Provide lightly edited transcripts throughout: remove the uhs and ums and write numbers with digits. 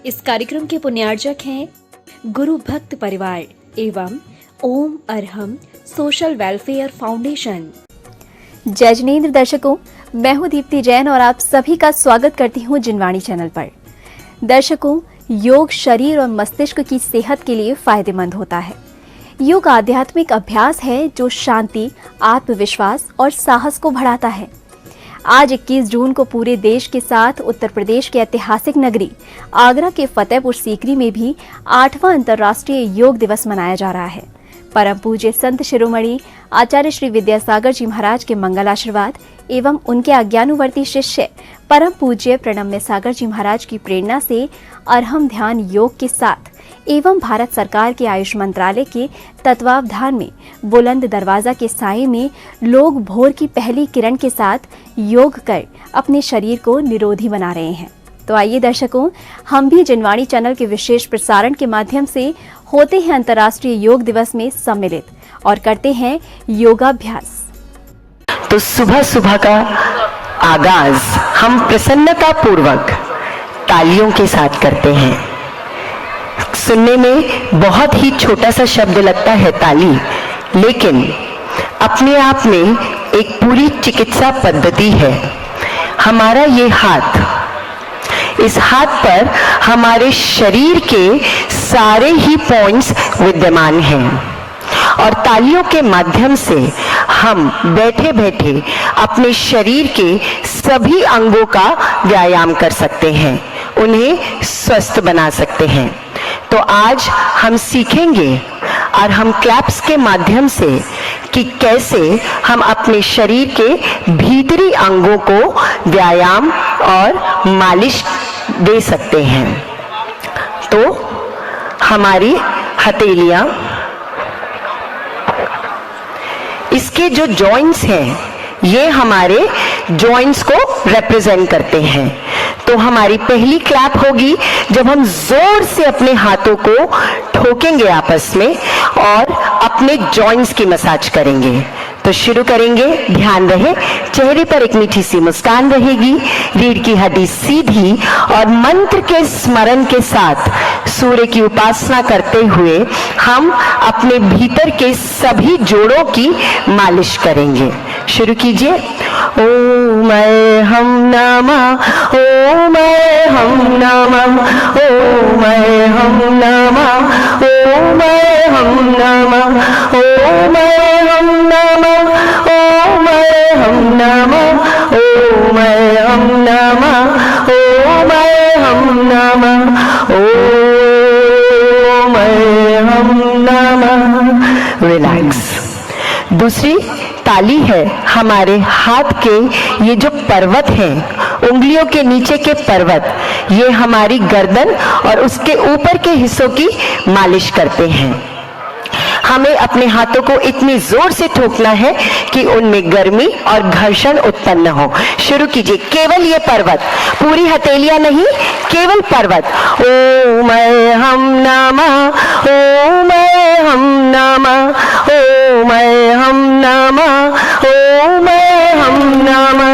इस कार्यक्रम के पुण्यार्जक हैं गुरु भक्त परिवार एवं ओम अरहम सोशल वेलफेयर फाउंडेशन। जय जिनेंद्र दर्शकों, मैं हूं दीप्ति जैन और आप सभी का स्वागत करती हूं जिनवाणी चैनल पर। दर्शकों, योग शरीर और मस्तिष्क की सेहत के लिए फायदेमंद होता है। योग आध्यात्मिक अभ्यास है जो शांति, आत्मविश्वास और साहस को बढ़ाता है। आज 21 जून को पूरे देश के साथ उत्तर प्रदेश के ऐतिहासिक नगरी आगरा के फतेहपुर सीकरी में भी 8वां अंतर्राष्ट्रीय योग दिवस मनाया जा रहा है। परम पूज्य संत शिरोमणि आचार्य श्री विद्यासागर जी महाराज के मंगल आशीर्वाद एवं उनके आज्ञानुवर्ती शिष्य परम पूज्य प्रणम्य सागर जी महाराज की प्रेरणा से अरहम ध्यान योग के साथ एवं भारत सरकार के आयुष मंत्रालय के तत्वावधान में बुलंद दरवाजा के साये में लोग भोर की पहली किरण के साथ योग कर अपने शरीर को निरोधी बना रहे हैं। तो आइए दर्शकों, हम भी जिनवाणी चैनल के विशेष प्रसारण के माध्यम से होते हैं अंतर्राष्ट्रीय योग दिवस में सम्मिलित और करते हैं योगाभ्यास। तो सुबह सुबह का आगाज हम प्रसन्नता पूर्वक तालियों के साथ करते हैं। सुनने में बहुत ही छोटा सा शब्द लगता है ताली, लेकिन अपने आप में एक पूरी चिकित्सा पद्धति है। हमारा ये हाथ, इस हाथ पर हमारे शरीर के सारे ही पॉइंट्स विद्यमान हैं और तालियों के माध्यम से हम बैठे बैठे अपने शरीर के सभी अंगों का व्यायाम कर सकते हैं, उन्हें स्वस्थ बना सकते हैं। तो आज हम सीखेंगे और हम क्लैप्स के माध्यम से कि कैसे हम अपने शरीर के भीतरी अंगों को व्यायाम और मालिश दे सकते हैं। तो हमारी हथेलियां, इसके जो जॉइंट्स हैं ये हमारे जॉइंट्स को रिप्रेजेंट करते हैं। तो हमारी पहली क्लैप होगी जब हम जोर से अपने हाथों को ठोकेंगे आपस में और अपने जॉइंट्स की मसाज करेंगे। तो शुरू करेंगे। ध्यान रहे, चेहरे पर एक मीठी सी मुस्कान रहेगी, रीढ़ की हड्डी सीधी और मंत्र के स्मरण के साथ सूर्य की उपासना करते हुए हम अपने भीतर के सभी जोड़ों की मालिश करेंगे। शुरू कीजिए। ओम हम नमः, ओम हम नमः, ओम हम नमः, ओम हम नमः, ओम हम नमः, ओम हम नमः, ओम हम नमः, ओम हम नमः, ओम हम नमः। रिलैक्स। दूसरी ताली है हमारे हाथ के ये जो पर्वत हैं, उंगलियों के नीचे के पर्वत, ये हमारी गर्दन और उसके ऊपर के हिस्सों की मालिश करते हैं। हमें अपने हाथों को इतनी जोर से ठोकना है कि उनमें गर्मी और घर्षण उत्पन्न हो। शुरू कीजिए। केवल ये पर्वत, पूरी हथेलियां नहीं, केवल पर्वत। ओम हम नमः, ओम हम नमः, ओम हम नमः, ओम हम नमः,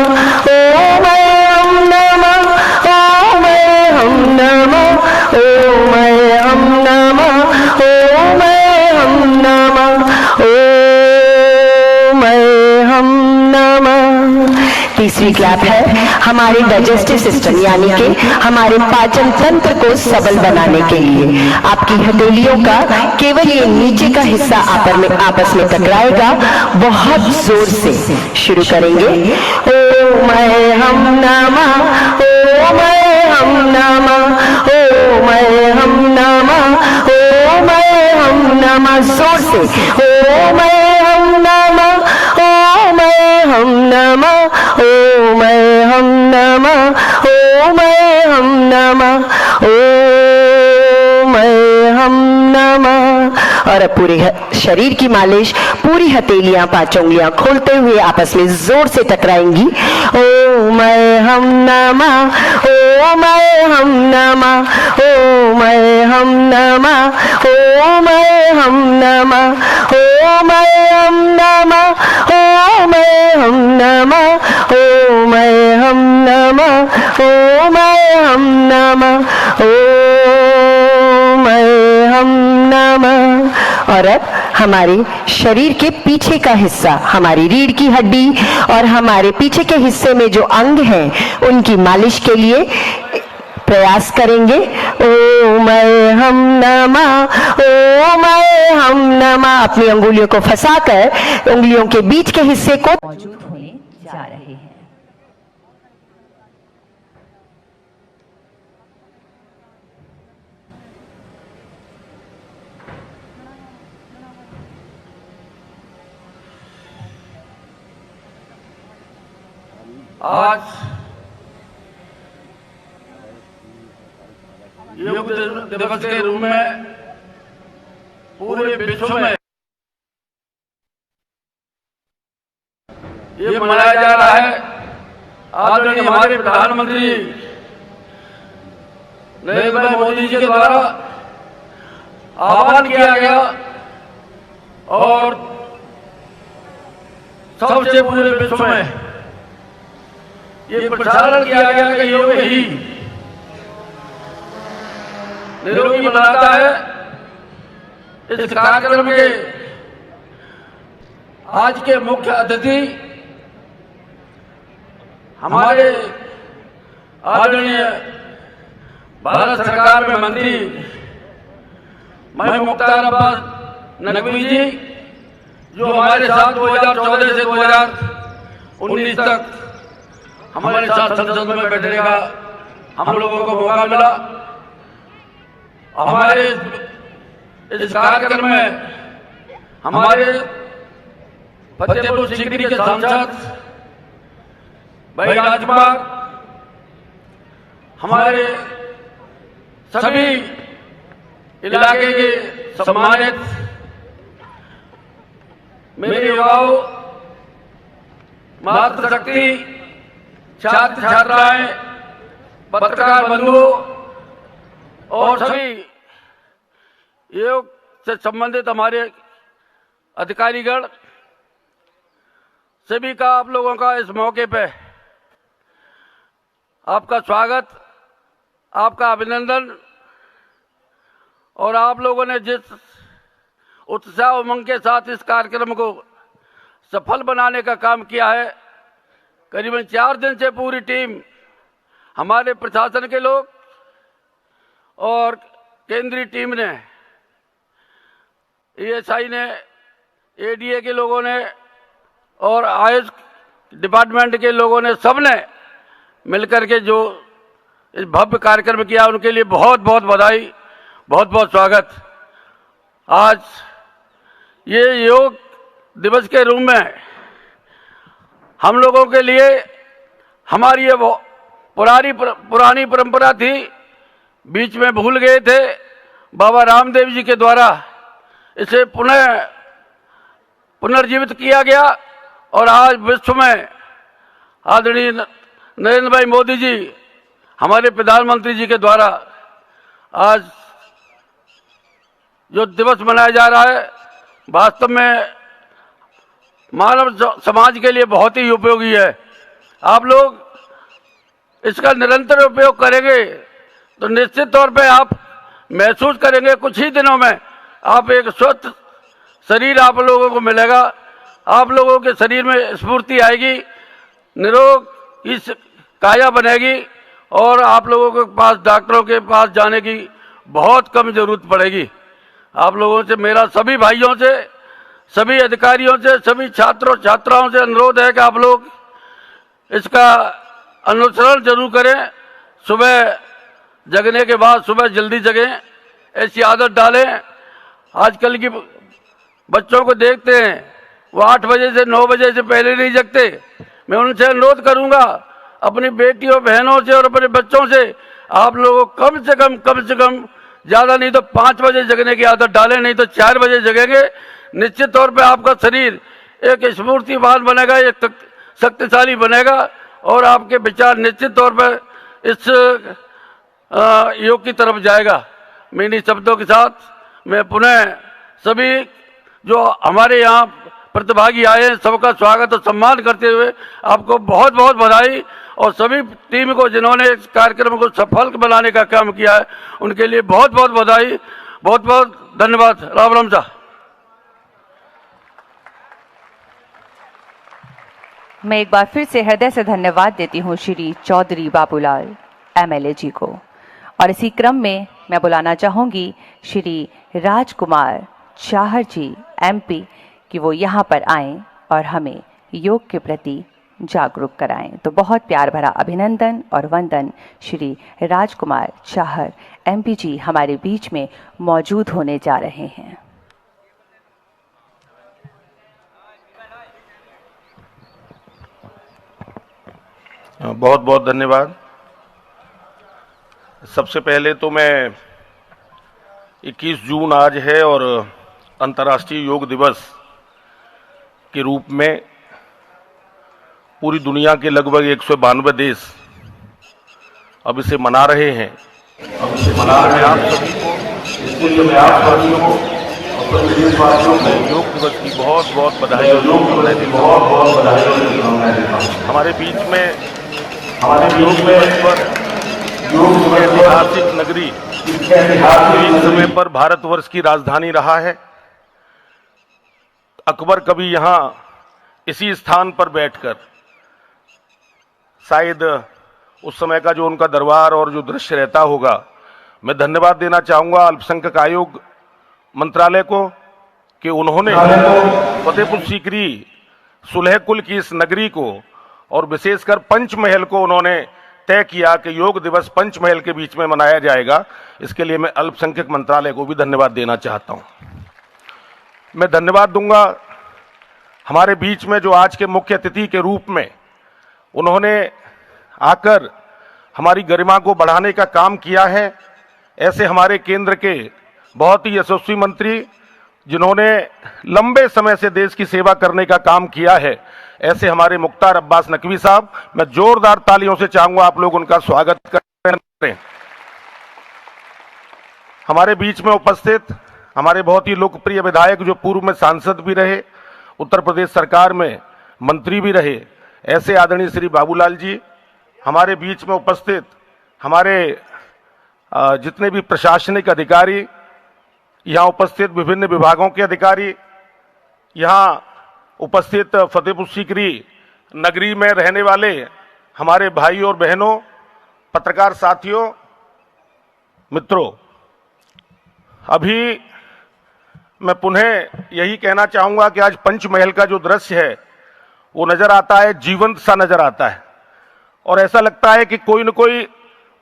ओम हम नमः, ओम हम नमः, ओम हम नमः, ओम हम नमः, ओम हम नमः। तीसरी क्लैप है हमारे डाइजेस्टिव सिस्टम यानी कि हमारे पाचन तंत्र को सबल बनाने के लिए। आपकी हथेलियों का केवल ये नीचे का हिस्सा आपस में टकराएगा बहुत जोर से। शुरू करेंगे। ओम हम नमः, ओम हम नमः, ओम हम नमः, ओम हम नमः। जोर से। ओम हम नमः, ओम हम नमः, ओम हम नमः, ओम हम नमः, ओम हम नमः। और अब पूरे शरीर की मालिश, पूरी हथेलियां, पांचों उंगलियां खोलते हुए आपस में जोर से टकराएंगी। ओम हम नमः, ओम हम नमः, ओम हम नमः, ओम हम नमः, ओम हम नमः, ओम हम नमः, ओम हम नमः, ओम हम नमः, ओम ओम अर्हं नमः। और अब हमारे शरीर के पीछे का हिस्सा, हमारी रीढ़ की हड्डी और हमारे पीछे के हिस्से में जो अंग हैं उनकी मालिश के लिए प्रयास करेंगे। ओम अर्हं नमः, ओम अर्हं नमः। अपनी अंगुलियों को फंसाकर उंगलियों के बीच के हिस्से को मौजूद होने जा रहे हैं। आज योग दिवस के रूप में पूरे विश्व में ये मनाया जा रहा है। आदरणीय हमारे प्रधानमंत्री नरेंद्र भाई मोदी जी के द्वारा आह्वान किया गया और सबसे पूरे विश्व में ये प्रचारण किया गया कि योग ही निरोगी बनाता है। इस कार्यक्रम के आज के मुख्य अतिथि हमारे आदरणीय भारत सरकार में मंत्री महबूब मुख्तार अब्बास नकवी जी, जो हमारे साथ 2014 से 2019 तक हमारे साथ संसद में बैठने का हम लोगों को मौका मिला। हमारे इस कार्यक्रम में हमारे फतेहपुर सीकरी के सांसद भाई राजकुमार, हमारे सभी इलाके के सम्मानित मेरे युवाओं, मातृशक्ति, छात्र छात्राएं, पत्रकार बंधुओं और सभी योग से संबंधित हमारे अधिकारीगण, सभी का आप लोगों का इस मौके पे आपका स्वागत, आपका अभिनंदन। और आप लोगों ने जिस उत्साह उमंग के साथ इस कार्यक्रम को सफल बनाने का काम किया है, करीबन 4 दिन से पूरी टीम, हमारे प्रशासन के लोग और केंद्रीय टीम ने, ESI ने, ADA के लोगों ने और आयुष डिपार्टमेंट के लोगों ने, सबने मिलकर के जो इस भव्य कार्यक्रम किया, उनके लिए बहुत बहुत बधाई, बहुत बहुत स्वागत। आज ये योग दिवस के रूप में हम लोगों के लिए हमारी ये पुरानी परंपरा थी, बीच में भूल गए थे। बाबा रामदेव जी के द्वारा इसे पुनर्जीवित किया गया और आज विश्व में आदरणीय नरेंद्र भाई मोदी जी, हमारे प्रधानमंत्री जी के द्वारा आज जो दिवस मनाया जा रहा है, वास्तव में मानव समाज के लिए बहुत ही उपयोगी है। आप लोग इसका निरंतर उपयोग करेंगे तो निश्चित तौर पे आप महसूस करेंगे, कुछ ही दिनों में आप एक स्वस्थ शरीर आप लोगों को मिलेगा। आप लोगों के शरीर में स्फूर्ति आएगी, निरोग की काया बनेगी और आप लोगों के पास डॉक्टरों के पास जाने की बहुत कम जरूरत पड़ेगी। आप लोगों से, मेरा सभी भाइयों से, सभी अधिकारियों से, सभी छात्रों छात्राओं से अनुरोध है कि आप लोग इसका अनुसरण जरूर करें। सुबह जगने के बाद सुबह जल्दी जगें, ऐसी आदत डालें। आजकल की बच्चों को देखते हैं, वो 8 बजे से 9 बजे से पहले नहीं जगते। मैं उनसे अनुरोध करूंगा, अपनी बेटियों बहनों से और अपने बच्चों से, आप लोगों को कम से कम ज़्यादा नहीं तो 5 बजे जगने की आदत डालें, नहीं तो 4 बजे जगेंगे। निश्चित तौर पे आपका शरीर एक स्फूर्तिवान बनेगा, एक शक्तिशाली बनेगा और आपके विचार निश्चित तौर पर इस योग की तरफ जाएगा। मैं इन्हीं शब्दों के साथ मैं पुनः सभी जो हमारे यहाँ प्रतिभागी आए हैं, सबका स्वागत और सम्मान करते हुए आपको बहुत बहुत बधाई और सभी टीम को जिन्होंने इस कार्यक्रम को सफल बनाने का काम किया है, उनके लिए बहुत बहुत बधाई, बहुत बहुत धन्यवाद। राम राम साहब। मैं एक बार फिर से हृदय से धन्यवाद देती हूँ श्री चौधरी बाबूलाल एमएलए जी को। और इसी क्रम में मैं बुलाना चाहूँगी श्री राजकुमार चाहर जी एमपी कि वो यहाँ पर आएं और हमें योग के प्रति जागरूक कराएं। तो बहुत प्यार भरा अभिनंदन और वंदन। श्री राजकुमार चाहर एमपी जी हमारे बीच में मौजूद होने जा रहे हैं। बहुत बहुत धन्यवाद। सबसे पहले तो मैं 21 जून आज है और अंतर्राष्ट्रीय योग दिवस के रूप में पूरी दुनिया के लगभग 192 देश अब इसे मना रहे हैं। अब इसे मना रहे हैं आप सभी को, इसके लिए मैं आप सभी को और सभी देशवासियों को योग दिवस की बहुत बहुत बधाई और शुभकामनाएं देता हूं। हमारे बीच में योग दिवस पर ऐतिहासिक नगरी एक समय पर भारतवर्ष की राजधानी रहा है। अकबर कभी यहाँ इसी स्थान पर बैठकर शायद उस समय का जो उनका दरबार और जो दृश्य रहता होगा। मैं धन्यवाद देना चाहूंगा अल्पसंख्यक आयोग मंत्रालय को कि उन्होंने फतेहपुर सीकरी सुलह कुल की इस नगरी को और विशेषकर पंचमहल को उन्होंने तय किया कि योग दिवस पंचमहल के बीच में मनाया जाएगा। इसके लिए मैं अल्पसंख्यक मंत्रालय को भी धन्यवाद देना चाहता हूं। मैं धन्यवाद दूंगा हमारे बीच में जो आज के मुख्य अतिथि के रूप में उन्होंने आकर हमारी गरिमा को बढ़ाने का काम किया है। ऐसे हमारे केंद्र के बहुत ही यशस्वी मंत्री जिन्होंने लंबे समय से देश की सेवा करने का काम किया है, ऐसे हमारे मुख्तार अब्बास नकवी साहब, मैं जोरदार तालियों से चाहूंगा आप लोग उनका स्वागत करें। हमारे बीच में उपस्थित हमारे बहुत ही लोकप्रिय विधायक जो पूर्व में सांसद भी रहे, उत्तर प्रदेश सरकार में मंत्री भी रहे, ऐसे आदरणीय श्री बाबूलाल जी। हमारे बीच में उपस्थित हमारे जितने भी प्रशासनिक अधिकारी, यहाँ उपस्थित विभिन्न विभागों के अधिकारी, यहाँ उपस्थित फतेहपुर सीकरी नगरी में रहने वाले हमारे भाई और बहनों, पत्रकार साथियों, मित्रों, अभी मैं पुनः यही कहना चाहूंगा कि आज पंचमहल का जो दृश्य है वो नजर आता है, जीवंत सा नजर आता है और ऐसा लगता है कि कोई न कोई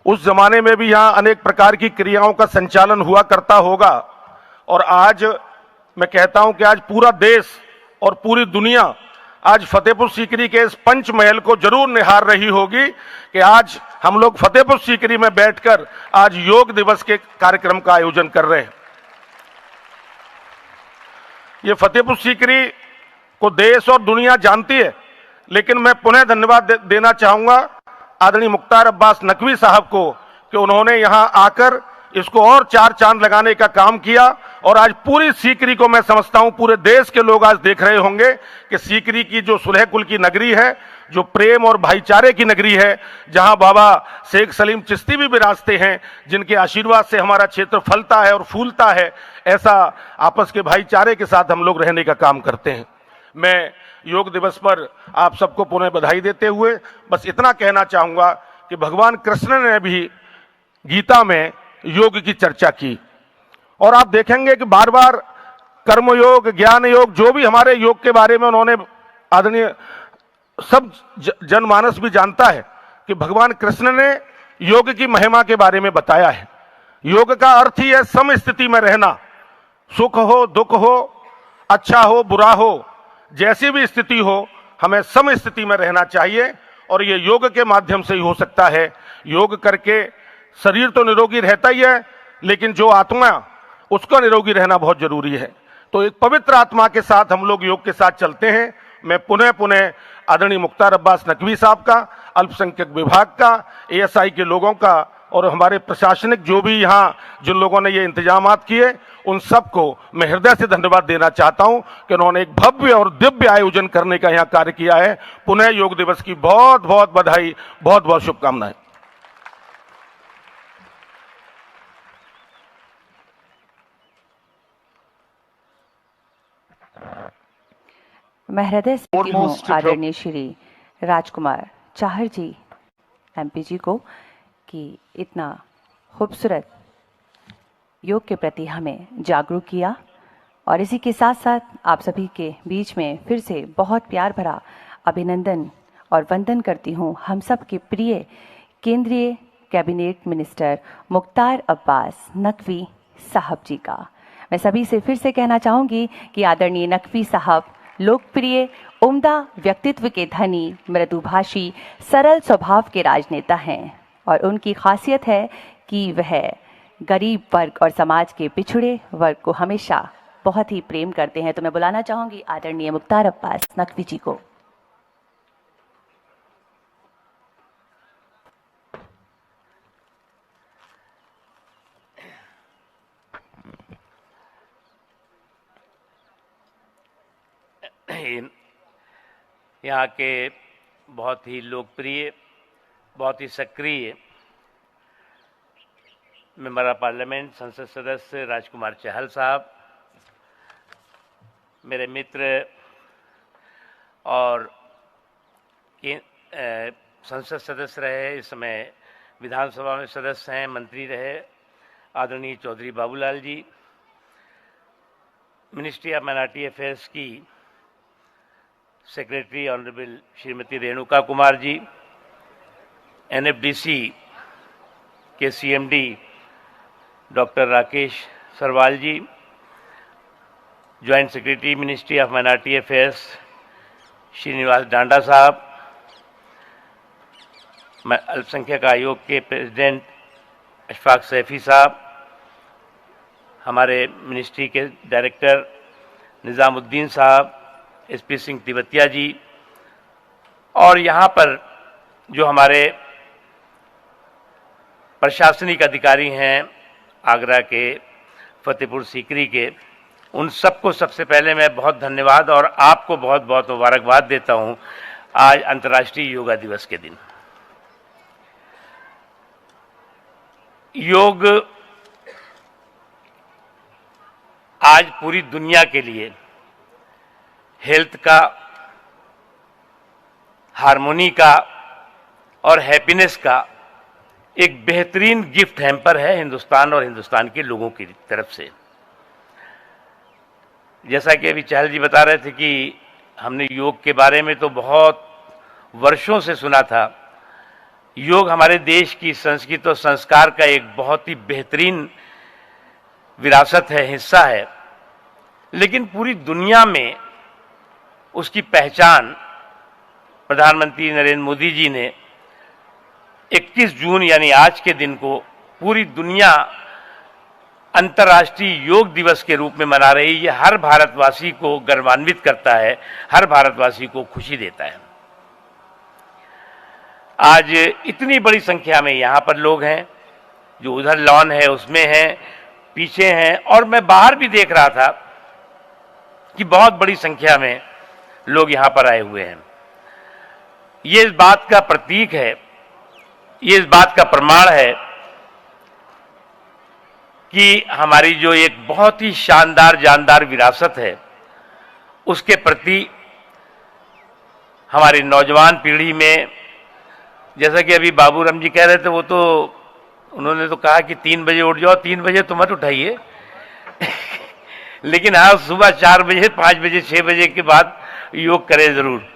उस जमाने में भी यहाँ अनेक प्रकार की क्रियाओं का संचालन हुआ करता होगा। और आज मैं कहता हूं कि आज पूरा देश और पूरी दुनिया आज फतेहपुर सीकरी के इस पंचमहल को जरूर निहार रही होगी कि आज हम लोग फतेहपुर सीकरी में बैठकर आज योग दिवस के कार्यक्रम का आयोजन कर रहे हैं। ये फतेहपुर सीकरी को देश और दुनिया जानती है, लेकिन मैं पुनः धन्यवाद देना चाहूंगा आदरणीय मुख्तार अब्बास नकवी साहब को कि उन्होंने यहां आकर इसको और चार चांद लगाने का काम किया। और आज पूरी सीकरी को मैं समझता हूं पूरे देश के लोग आज देख रहे होंगे कि सीकरी की जो सुलह कुल की नगरी है, जो प्रेम और भाईचारे की नगरी है, जहां बाबा शेख सलीम चिश्ती भी विराजते हैं, जिनके आशीर्वाद से हमारा क्षेत्र फलता है और फूलता है, ऐसा आपस के भाईचारे के साथ हम लोग रहने का काम करते हैं। मैं योग दिवस पर आप सबको पुनः बधाई देते हुए बस इतना कहना चाहूंगा कि भगवान कृष्ण ने भी गीता में योग की चर्चा की और आप देखेंगे कि बार बार कर्मयोग, ज्ञान योग, जो भी हमारे योग के बारे में उन्होंने आदरणीय सब जनमानस भी जानता है कि भगवान कृष्ण ने योग की महिमा के बारे में बताया है। योग का अर्थ ही है सम स्थिति में रहना, सुख हो, दुख हो, अच्छा हो, बुरा हो, जैसी भी स्थिति हो, हमें सम स्थिति में रहना चाहिए और ये योग के माध्यम से ही हो सकता है। योग करके शरीर तो निरोगी रहता ही है, लेकिन जो आत्मा, उसका निरोगी रहना बहुत जरूरी है। तो एक पवित्र आत्मा के साथ हम लोग योग के साथ चलते हैं। मैं पुनः आदरणीय मुख्तार अब्बास नकवी साहब का, अल्पसंख्यक विभाग का, एएसआई के लोगों का और हमारे प्रशासनिक जो भी यहाँ जिन लोगों ने ये इंतजामात किए, उन सबको मैं हृदय से धन्यवाद देना चाहता हूं कि उन्होंने एक भव्य और दिव्य आयोजन करने का यहां कार्य किया है। पुनः योग दिवस की बहुत बहुत बधाई, बहुत बहुत शुभकामनाएं। मैं हृदय से कहती हूँ आदरणीय श्री राजकुमार चाहर जी एमपी जी को कि इतना खूबसूरत योग के प्रति हमें जागरूक किया। और इसी के साथ साथ आप सभी के बीच में फिर से बहुत प्यार भरा अभिनंदन और वंदन करती हूँ हम सब के प्रिय केंद्रीय कैबिनेट मिनिस्टर मुख्तार अब्बास नकवी साहब जी का। मैं सभी से फिर से कहना चाहूँगी कि आदरणीय नकवी साहब लोकप्रिय उम्दा व्यक्तित्व के धनी, मृदुभाषी, सरल स्वभाव के राजनेता हैं और उनकी खासियत है कि वह गरीब वर्ग और समाज के पिछड़े वर्ग को हमेशा बहुत ही प्रेम करते हैं। तो मैं बुलाना चाहूंगी आदरणीय मुख्तार अब्बास नकवी जी को। यहाँ के बहुत ही लोकप्रिय, बहुत ही सक्रिय मेंबर ऑफ पार्लियामेंट, संसद सदस्य राजकुमार चहल साहब, मेरे मित्र और संसद सदस्य रहे, इस समय विधानसभा में सदस्य हैं, मंत्री रहे आदरणीय Chaudhary Babulal ji, ministry of minority affairs की secretary honourable Shrimati Renuka Kumar ji, NFDC के CMD doctor Rakesh Sarwal ji, joint secretary ministry of minority affairs Srinivas Danda sahab, अल्पसंख्यक आयोग के प्रेसिडेंट अशफाक सैफी साहब, हमारे मिनिस्ट्री के डायरेक्टर निज़ामुद्दीन साहब, एसपी सिंह तिवतिया जी, और यहाँ पर जो हमारे प्रशासनिक अधिकारी हैं आगरा के, फतेहपुर सीकरी के, उन सबको सबसे पहले मैं बहुत धन्यवाद और आपको बहुत बहुत मुबारकबाद देता हूँ आज अंतर्राष्ट्रीय योगा दिवस के दिन। योग आज पूरी दुनिया के लिए हेल्थ का, हार्मोनी का और हैप्पीनेस का एक बेहतरीन गिफ्ट हैम्पर है हिंदुस्तान और हिंदुस्तान के लोगों की तरफ से। जैसा कि अभी चहल जी बता रहे थे कि हमने योग के बारे में तो बहुत वर्षों से सुना था। योग हमारे देश की संस्कृति और संस्कार का एक बहुत ही बेहतरीन विरासत है, हिस्सा है, लेकिन पूरी दुनिया में उसकी पहचान प्रधानमंत्री नरेंद्र मोदी जी ने 21 जून यानी आज के दिन को पूरी दुनिया अंतर्राष्ट्रीय योग दिवस के रूप में मना रही। ये हर भारतवासी को गर्वान्वित करता है, हर भारतवासी को खुशी देता है। आज इतनी बड़ी संख्या में यहाँ पर लोग हैं, जो उधर लॉन है उसमें हैं, पीछे हैं, और मैं बाहर भी देख रहा था कि बहुत बड़ी संख्या में लोग यहाँ पर आए हुए हैं। ये इस बात का प्रतीक है, ये इस बात का प्रमाण है कि हमारी जो एक बहुत ही शानदार जानदार विरासत है, उसके प्रति हमारी नौजवान पीढ़ी में, जैसा कि अभी बाबूराम जी कह रहे थे, वो तो उन्होंने तो कहा कि 3 बजे उठ जाओ, 3 बजे तो मत उठाइए लेकिन हाँ, सुबह 4 बजे, 5 बजे, 6 बजे के बाद योग करें जरूर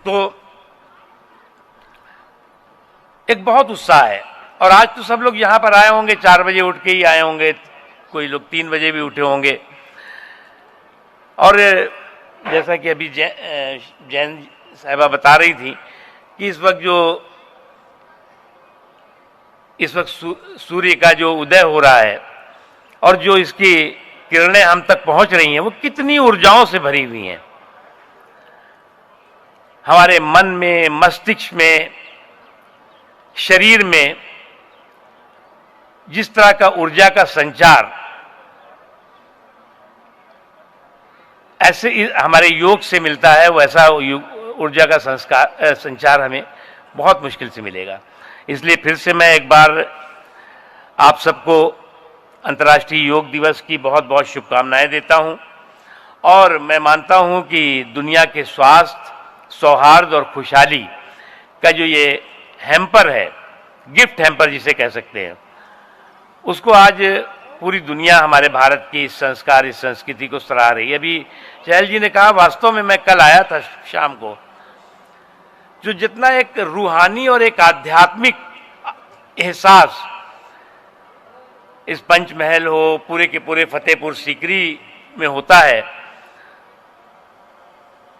तो एक बहुत उत्साह है। और आज तो सब लोग यहाँ पर आए होंगे, 4 बजे उठ के ही आए होंगे, कोई लोग 3 बजे भी उठे होंगे। और जैसा कि अभी जैन साहिबा बता रही थी कि इस वक्त सूर्य का जो उदय हो रहा है और जो इसकी किरणें हम तक पहुंच रही हैं, वो कितनी ऊर्जाओं से भरी हुई हैं। हमारे मन में, मस्तिष्क में, शरीर में जिस तरह का ऊर्जा का संचार ऐसे हमारे योग से मिलता है, वैसा ऊर्जा का संचार हमें बहुत मुश्किल से मिलेगा। इसलिए फिर से मैं एक बार आप सबको अंतर्राष्ट्रीय योग दिवस की बहुत बहुत शुभकामनाएं देता हूं और मैं मानता हूं कि दुनिया के स्वास्थ्य, सौहार्द और खुशहाली का जो ये हैम्पर है, गिफ्ट हैम्पर जिसे कह सकते हैं, उसको आज पूरी दुनिया हमारे भारत की इस संस्कार, इस संस्कृति को सराह रही है। अभी चहल जी ने कहा, वास्तव में मैं कल आया था शाम को, जो जितना एक रूहानी और एक आध्यात्मिक एहसास इस पंचमहल हो, पूरे के पूरे फतेहपुर सीकरी में होता है,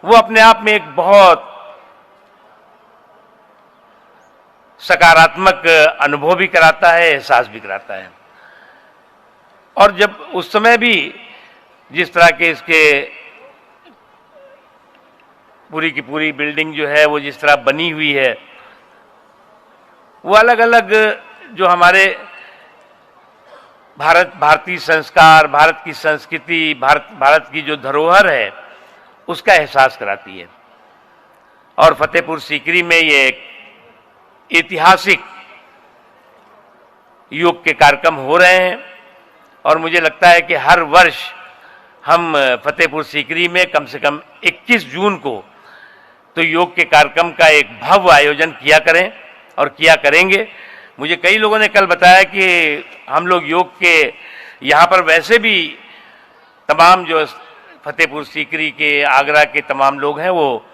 वो अपने आप में एक बहुत सकारात्मक अनुभव भी कराता है, एहसास भी कराता है। और जब उस समय भी जिस तरह के इसके पूरी की पूरी बिल्डिंग जो है वो जिस तरह बनी हुई है, वो अलग अलग जो हमारे भारतीय संस्कार, भारत की संस्कृति, भारत की जो धरोहर है, उसका एहसास कराती है। और फतेहपुर सीकरी में ये एक ऐतिहासिक योग के कार्यक्रम हो रहे हैं और मुझे लगता है कि हर वर्ष हम फतेहपुर सीकरी में कम से कम 21 जून को तो योग के कार्यक्रम का एक भव्य आयोजन किया करें और किया करेंगे। मुझे कई लोगों ने कल बताया कि हम लोग योग के यहाँ पर वैसे भी तमाम जो फतेहपुर सीकरी के, आगरा के तमाम लोग हैं वो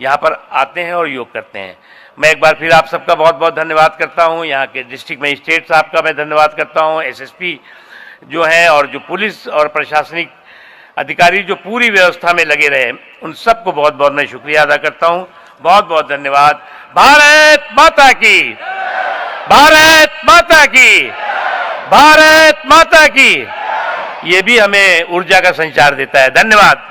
यहाँ पर आते हैं और योग करते हैं। मैं एक बार फिर आप सबका बहुत बहुत धन्यवाद करता हूँ। यहाँ के डिस्ट्रिक्ट मजिस्ट्रेट साहब का मैं धन्यवाद करता हूँ, एसएसपी जो हैं और जो पुलिस और प्रशासनिक अधिकारी जो पूरी व्यवस्था में लगे रहे, उन सबको बहुत बहुत मैं शुक्रिया अदा करता हूँ। बहुत बहुत धन्यवाद। भारत माता की, भारत माता की, भारत माता की। ये भी हमें ऊर्जा का संचार देता है। धन्यवाद।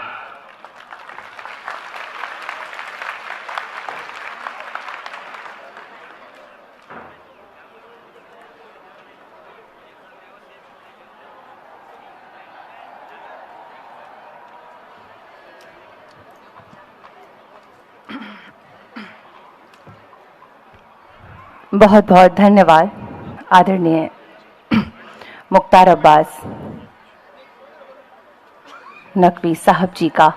बहुत बहुत धन्यवाद आदरणीय मुख्तार अब्बास नकवी साहब जी का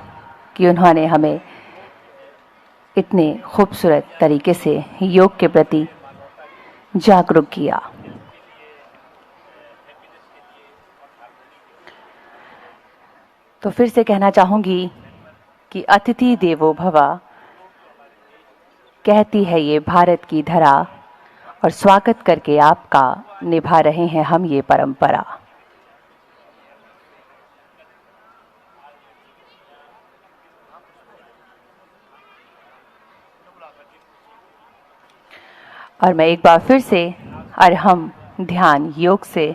कि उन्होंने हमें इतने खूबसूरत तरीके से योग के प्रति जागरूक किया। तो फिर से कहना चाहूंगी कि अतिथि देवो भव कहती है ये भारत की धरा और स्वागत करके आपका निभा रहे हैं हम ये परंपरा। और मैं एक बार फिर से अरहम ध्यान योग से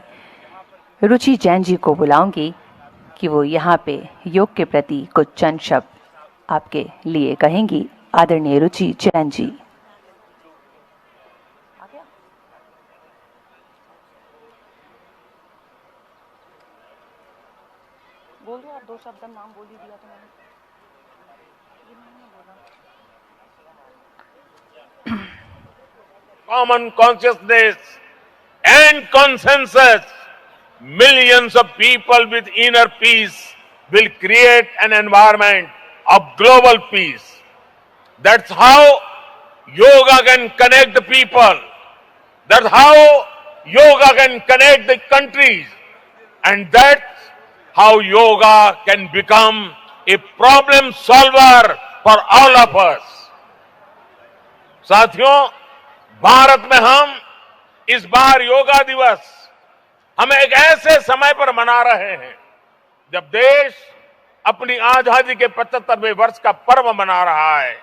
रुचि जैन जी को बुलाऊंगी कि वो यहाँ पे योग के प्रति कुछ चंद शब्द आपके लिए कहेंगी। आदरणीय रुचि जैन जी। बोल दो आप, दो शब्द नाम बोल ही दिया तो मैंने। Common consciousness and consensus, millions of people with inner peace will create an environment of global peace. That's how yoga can connect the people. That's how yoga can connect the countries. And that's how yoga can become a problem solver for all of us. साथियों, भारत में हम इस बार योगा दिवस हम एक ऐसे समय पर मना रहे हैं जब देश अपनी आजादी के 75वें वर्ष का पर्व मना रहा है,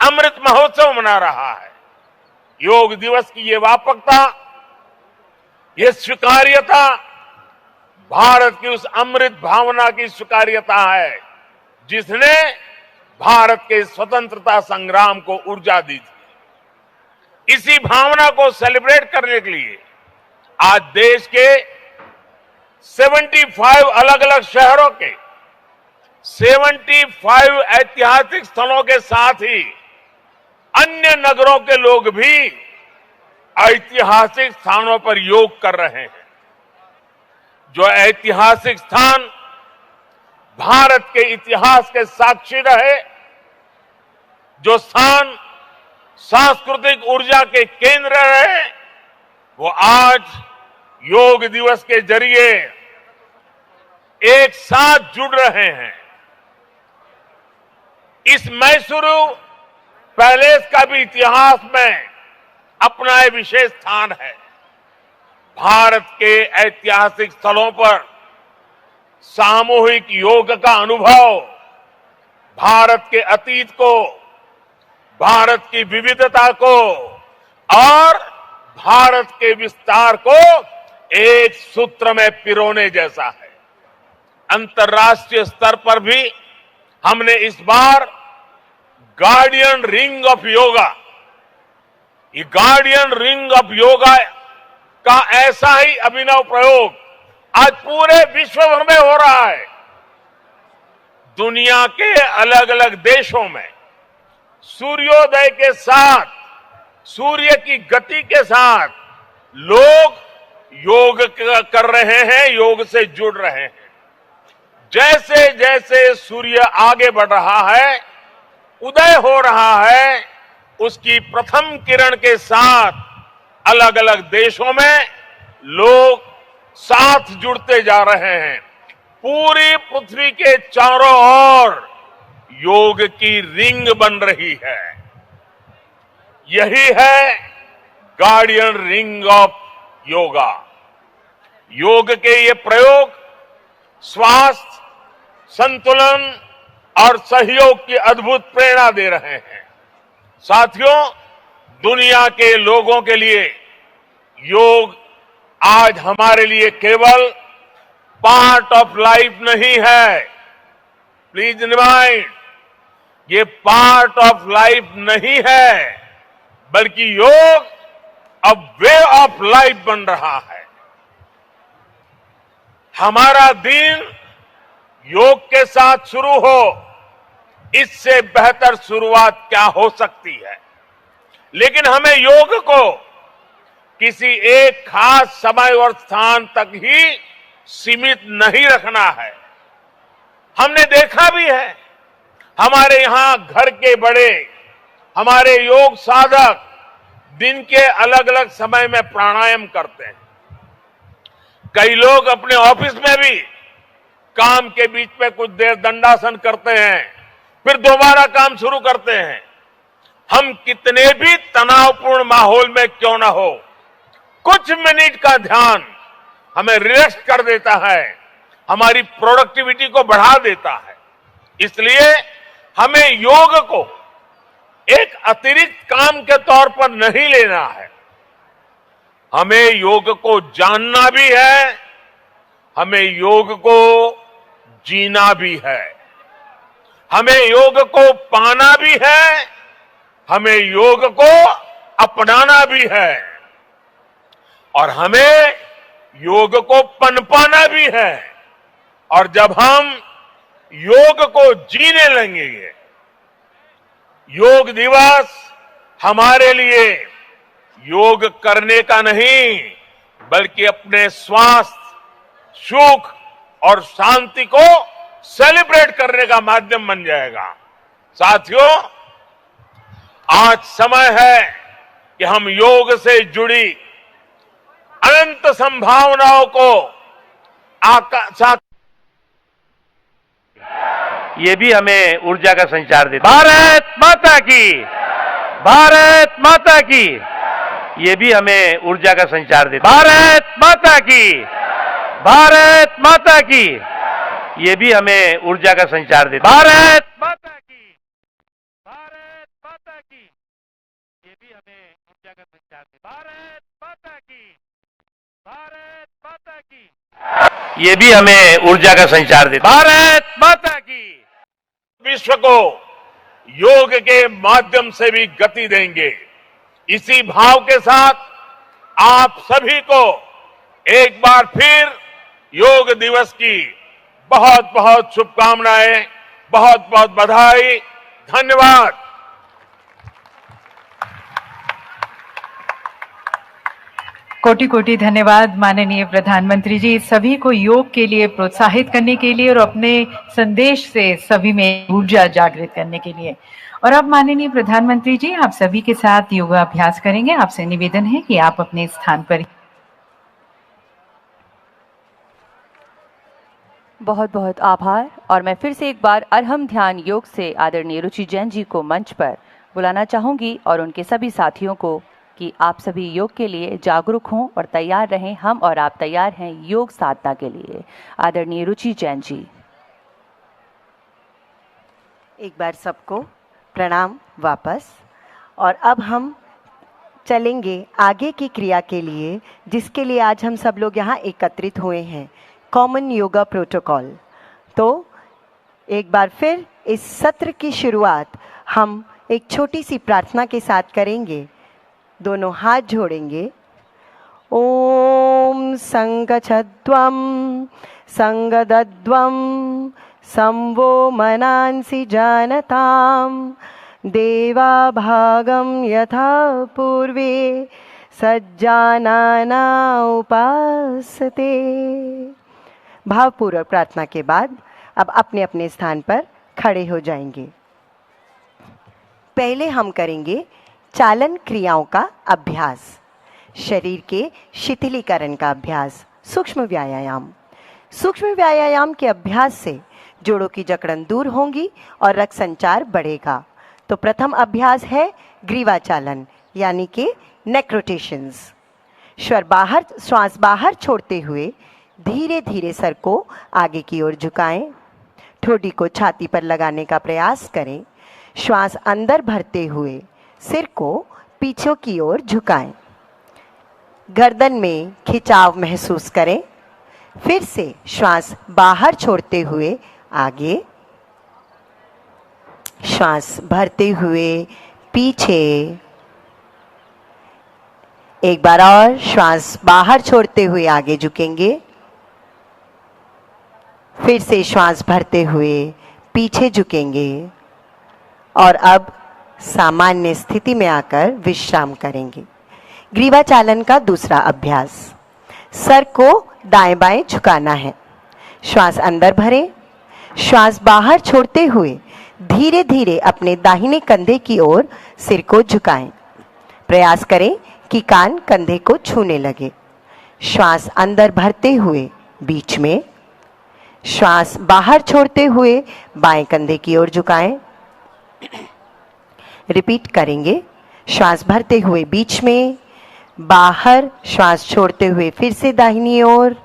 अमृत महोत्सव मना रहा है। योग दिवस की ये व्यापकता, ये स्वीकार्यता भारत की उस अमृत भावना की स्वीकार्यता है जिसने भारत के स्वतंत्रता संग्राम को ऊर्जा दी थी। इसी भावना को सेलिब्रेट करने के लिए आज देश के 75 अलग अलग शहरों के 75 ऐतिहासिक स्थलों के साथ ही अन्य नगरों के लोग भी ऐतिहासिक स्थानों पर योग कर रहे हैं। जो ऐतिहासिक स्थान भारत के इतिहास के साक्षी रहे, जो स्थान सांस्कृतिक ऊर्जा के केंद्र रहे, वो आज योग दिवस के जरिए एक साथ जुड़ रहे हैं। इस मैसूरू पैलेस का भी इतिहास में अपना एक विशेष स्थान है। भारत के ऐतिहासिक स्थलों पर सामूहिक योग का अनुभव भारत के अतीत को, भारत की विविधता को और भारत के विस्तार को एक सूत्र में पिरोने जैसा है। अंतर्राष्ट्रीय स्तर पर भी हमने इस बार गार्डियन रिंग ऑफ योगा, ये गार्डियन रिंग ऑफ योगा का ऐसा ही अभिनव प्रयोग आज पूरे विश्व भर में हो रहा है। दुनिया के अलग अलग देशों में सूर्योदय के साथ, सूर्य की गति के साथ लोग योग कर रहे हैं, योग से जुड़ रहे हैं। जैसे जैसे सूर्य आगे बढ़ रहा है, उदय हो रहा है, उसकी प्रथम किरण के साथ अलग अलग देशों में लोग साथ जुड़ते जा रहे हैं। पूरी पृथ्वी के चारों ओर योग की रिंग बन रही है। यही है गार्डियन रिंग ऑफ योगा। योग के ये प्रयोग स्वास्थ्य, संतुलन और सहयोग की अद्भुत प्रेरणा दे रहे हैं। साथियों, दुनिया के लोगों के लिए योग आज हमारे लिए केवल पार्ट ऑफ लाइफ नहीं है। प्लीज रिमाइंड, ये पार्ट ऑफ लाइफ नहीं है, बल्कि योग अब वे ऑफ लाइफ बन रहा है। हमारा दिन योग के साथ शुरू हो, इससे बेहतर शुरुआत क्या हो सकती है। लेकिन हमें योग को किसी एक खास समय और स्थान तक ही सीमित नहीं रखना है। हमने देखा भी है, हमारे यहां घर के बड़े, हमारे योग साधक दिन के अलग अलग समय में प्राणायाम करते हैं। कई लोग अपने ऑफिस में भी काम के बीच में कुछ देर दंडासन करते हैं, फिर दोबारा काम शुरू करते हैं। हम कितने भी तनावपूर्ण माहौल में क्यों ना हो, कुछ मिनट का ध्यान हमें रिलैक्स कर देता है, हमारी प्रोडक्टिविटी को बढ़ा देता है। इसलिए हमें योग को एक अतिरिक्त काम के तौर पर नहीं लेना है। हमें योग को जानना भी है, हमें योग को जीना भी है, हमें योग को पाना भी है, हमें योग को अपनाना भी है और हमें योग को पनपाना भी है। और जब हम योग को जीने लगेंगे, योग दिवस हमारे लिए योग करने का नहीं, बल्कि अपने स्वास्थ्य, सुख और शांति को सेलिब्रेट करने का माध्यम बन जाएगा। साथियों, आज समय है कि हम योग से जुड़ी अनंत संभावनाओं को ये भी हमें ऊर्जा का संचार देता है। भारत माता की, भारत माता की, ये भी हमें ऊर्जा का संचार देता है। भारत माता की, भारत माता की, ये भी हमें ऊर्जा का संचार देता है। भारत माता की, भारत माता की, ये भी हमें ऊर्जा का संचार देता है। भारत माता की, भारत माता की, ये भी हमें ऊर्जा का संचार देता है। भारत माता की। विश्व को योग के माध्यम से भी गति देंगे। इसी भाव के साथ आप सभी को एक बार फिर योग दिवस की बहुत बहुत शुभकामनाएं, बहुत बहुत बधाई, धन्यवाद। कोटि कोटि धन्यवाद माननीय प्रधानमंत्री जी, सभी को योग के लिए प्रोत्साहित करने के लिए और अपने संदेश से सभी में ऊर्जा जागृत करने के लिए। और अब माननीय प्रधानमंत्री जी आप सभी के साथ योगाभ्यास करेंगे। आपसे निवेदन है कि आप अपने स्थान पर। बहुत बहुत आभार। और मैं फिर से एक बार अरहम ध्यान योग से आदरणीय रुचि जैन जी को मंच पर बुलाना चाहूंगी और उनके सभी साथियों को कि आप सभी योग के लिए जागरूक हों और तैयार रहें। हम और आप तैयार हैं योग साधना के लिए। आदरणीय रुचि जैन जी। एक बार सबको प्रणाम वापस। और अब हम चलेंगे आगे की क्रिया के लिए, जिसके लिए आज हम सब लोग यहाँ एकत्रित हुए हैं, कॉमन योगा प्रोटोकॉल। तो एक बार फिर इस सत्र की शुरुआत हम एक छोटी सी प्रार्थना के साथ करेंगे। दोनों हाथ जोड़ेंगे। ओम संगच्छध्वं संगदध्वं संवो मनांसि जानताम देवा भागम यथा पूर्वे सज्जानाना उपासते। भावपूर्वक प्रार्थना के बाद अब अपने अपने स्थान पर खड़े हो जाएंगे। पहले हम करेंगे चालन क्रियाओं का अभ्यास, शरीर के शिथिलीकरण का अभ्यास, सूक्ष्म व्यायाम। सूक्ष्म व्यायाम के अभ्यास से जोड़ों की जकड़न दूर होंगी और रक्त संचार बढ़ेगा। तो प्रथम अभ्यास है ग्रीवा चालन यानी कि नेक रोटेशंस। श्वास बाहर छोड़ते हुए धीरे धीरे सर को आगे की ओर झुकाएं। ठोड़ी को छाती पर लगाने का प्रयास करें। श्वास अंदर भरते हुए सिर को पीछे की ओर झुकाएं। गर्दन में खिंचाव महसूस करें। फिर से श्वास बाहर छोड़ते हुए आगे, श्वास भरते हुए पीछे। एक बार और श्वास बाहर छोड़ते हुए आगे झुकेंगे। फिर से श्वास भरते हुए पीछे झुकेंगे और अब सामान्य स्थिति में आकर विश्राम करेंगे। ग्रीवा चालन का दूसरा अभ्यास, सर को दाएं बाएं झुकाना है। श्वास अंदर भरें। श्वास बाहर छोड़ते हुए धीरे धीरे अपने दाहिने कंधे की ओर सिर को झुकाएं। प्रयास करें कि कान कंधे को छूने लगे। श्वास अंदर भरते हुए बीच में, श्वास बाहर छोड़ते हुए बाएं कंधे की ओर झुकाएं। रिपीट करेंगे। श्वास भरते हुए बीच में, बाहर श्वास छोड़ते हुए फिर से दाहिनी ओर,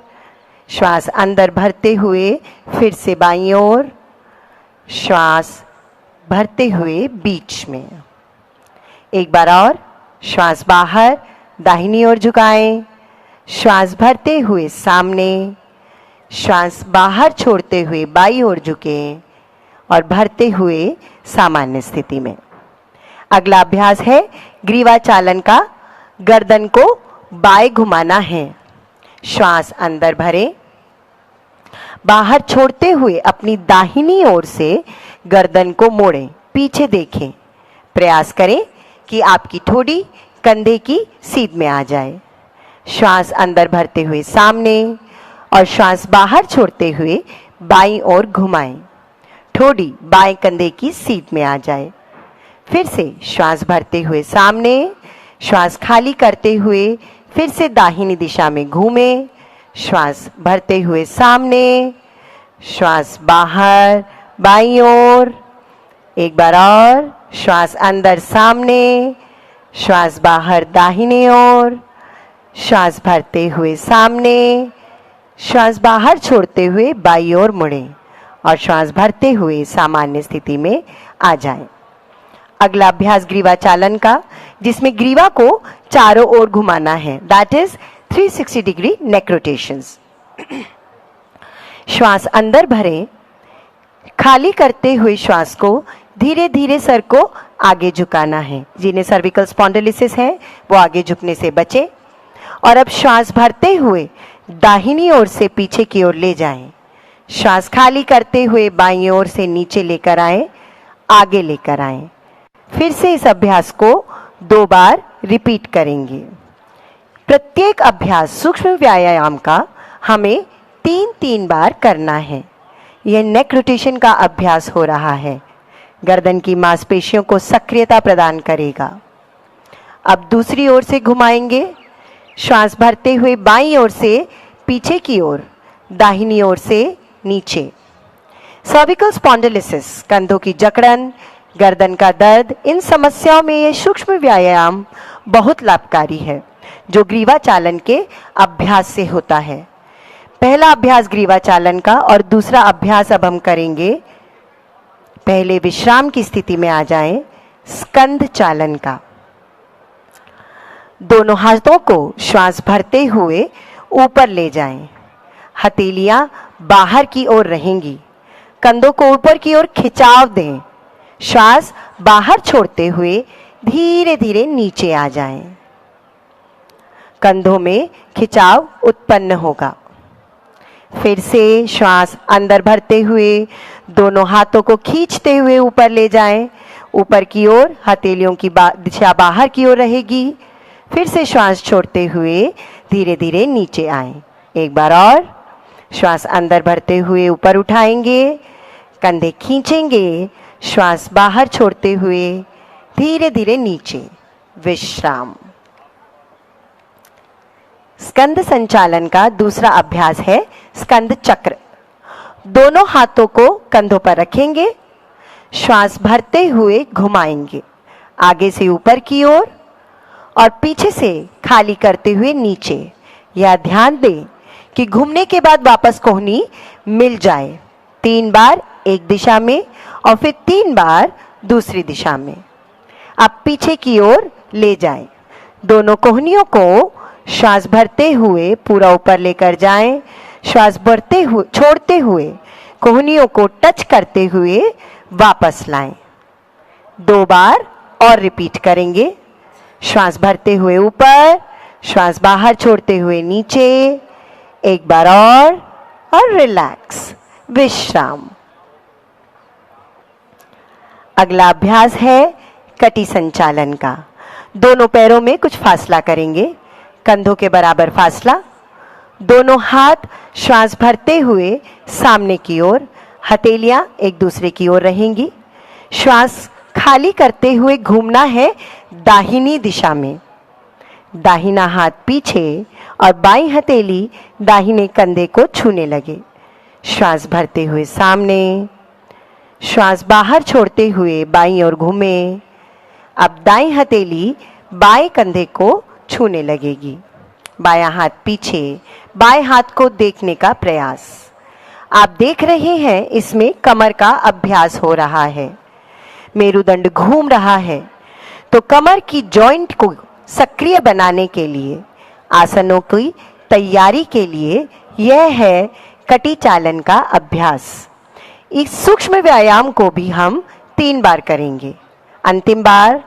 श्वास अंदर भरते हुए फिर से बाईं ओर, श्वास भरते हुए बीच में। एक बार और श्वास बाहर दाहिनी ओर झुकाएं। श्वास भरते हुए सामने, श्वास बाहर छोड़ते हुए बाईं ओर झुकें और भरते हुए सामान्य स्थिति में। अगला अभ्यास है ग्रीवा चालन का। गर्दन को बाएं घुमाना है। श्वास अंदर भरें। बाहर छोड़ते हुए अपनी दाहिनी ओर से गर्दन को मोड़ें, पीछे देखें। प्रयास करें कि आपकी ठोड़ी कंधे की सीध में आ जाए। श्वास अंदर भरते हुए सामने और श्वास बाहर छोड़ते हुए बाईं ओर घुमाएं। ठोड़ी बाएं कंधे की सीध में आ जाए। फिर से श्वास भरते हुए सामने, श्वास खाली करते हुए फिर से दाहिनी दिशा में घूमें। श्वास भरते हुए सामने, श्वास बाहर बाईं ओर। एक बार और श्वास अंदर सामने, श्वास बाहर दाहिने ओर। श्वास भरते हुए सामने, श्वास बाहर छोड़ते हुए बाईं ओर मुड़ें और श्वास भरते हुए सामान्य स्थिति में आ जाएं। अगला अभ्यास ग्रीवा चालन का, जिसमें ग्रीवा को चारों ओर घुमाना है। That is 360 degree neck rotations. श्वास अंदर भरें। खाली करते हुए श्वास को धीरे धीरे सर को आगे झुकाना है। जिन्हें सर्विकल स्पॉन्डिलिसिस है वो आगे झुकने से बचे और अब श्वास भरते हुए दाहिनी ओर से पीछे की ओर ले जाएं। श्वास खाली करते हुए बाईं ओर से नीचे लेकर आएं, आगे लेकर आएं। फिर से इस अभ्यास को 2 बार रिपीट करेंगे। प्रत्येक अभ्यास सूक्ष्म व्यायाम का हमें 3-3 बार करना है। यह नेक रोटेशन का अभ्यास हो रहा है, गर्दन की मांसपेशियों को सक्रियता प्रदान करेगा। अब दूसरी ओर से घुमाएंगे। श्वास भरते हुए बाईं ओर से पीछे की ओर, दाहिनी ओर से नीचे। सर्विकल स्पॉन्डिलोसिस, कंधों की जकड़न, गर्दन का दर्द, इन समस्याओं में यह सूक्ष्म व्यायाम बहुत लाभकारी है जो ग्रीवा चालन के अभ्यास से होता है। पहला अभ्यास ग्रीवा चालन का और दूसरा अभ्यास अब हम करेंगे, पहले विश्राम की स्थिति में आ जाएं, स्कंद चालन का। दोनों हाथों को श्वास भरते हुए ऊपर ले जाएं। हथेलियां बाहर की ओर रहेंगी। कंधों को ऊपर की ओर खिंचाव दें। श्वास बाहर छोड़ते हुए धीरे धीरे नीचे आ जाएं। कंधों में खिंचाव उत्पन्न होगा। फिर से श्वास अंदर भरते हुए दोनों हाथों को खींचते हुए ऊपर ले जाएं। ऊपर की ओर हथेलियों की दिशा बाहर की ओर रहेगी। फिर से श्वास छोड़ते हुए धीरे धीरे नीचे आएं। एक बार और श्वास अंदर भरते हुए ऊपर उठाएंगे, कंधे खींचेंगे, श्वास बाहर छोड़ते हुए धीरे धीरे नीचे। विश्राम। स्कंद संचालन का दूसरा अभ्यास है स्कंद चक्र। दोनों हाथों को कंधों पर रखेंगे, श्वास भरते हुए घुमाएंगे, आगे से ऊपर की ओर और पीछे से खाली करते हुए नीचे। यह ध्यान दें कि घूमने के बाद वापस कोहनी मिल जाए। 3 बार एक दिशा में और फिर 3 बार दूसरी दिशा में। अब पीछे की ओर ले जाएं। दोनों कोहनियों को श्वास भरते हुए पूरा ऊपर लेकर जाएं। श्वास भरते हुए छोड़ते हुए कोहनियों को टच करते हुए वापस लाएं। 2 बार और रिपीट करेंगे। श्वास भरते हुए ऊपर, श्वास बाहर छोड़ते हुए नीचे। एक बार और रिलैक्स। विश्राम। अगला अभ्यास है कटी संचालन का। दोनों पैरों में कुछ फासला करेंगे, कंधों के बराबर फासला। दोनों हाथ श्वास भरते हुए सामने की ओर, हथेलियां एक दूसरे की ओर रहेंगी। श्वास खाली करते हुए घूमना है दाहिनी दिशा में। दाहिना हाथ पीछे और बाईं हथेली दाहिने कंधे को छूने लगे। श्वास भरते हुए सामने, श्वास बाहर छोड़ते हुए बाईं ओर घूमे। अब दाईं हथेली बाएं कंधे को छूने लगेगी। बायां हाथ पीछे, बाएं हाथ को देखने का प्रयास। आप देख रहे हैं इसमें कमर का अभ्यास हो रहा है, मेरुदंड घूम रहा है। तो कमर की जॉइंट को सक्रिय बनाने के लिए, आसनों की तैयारी के लिए यह है कटी चालन का अभ्यास। इस सूक्ष्म व्यायाम को भी हम 3 बार करेंगे। अंतिम बार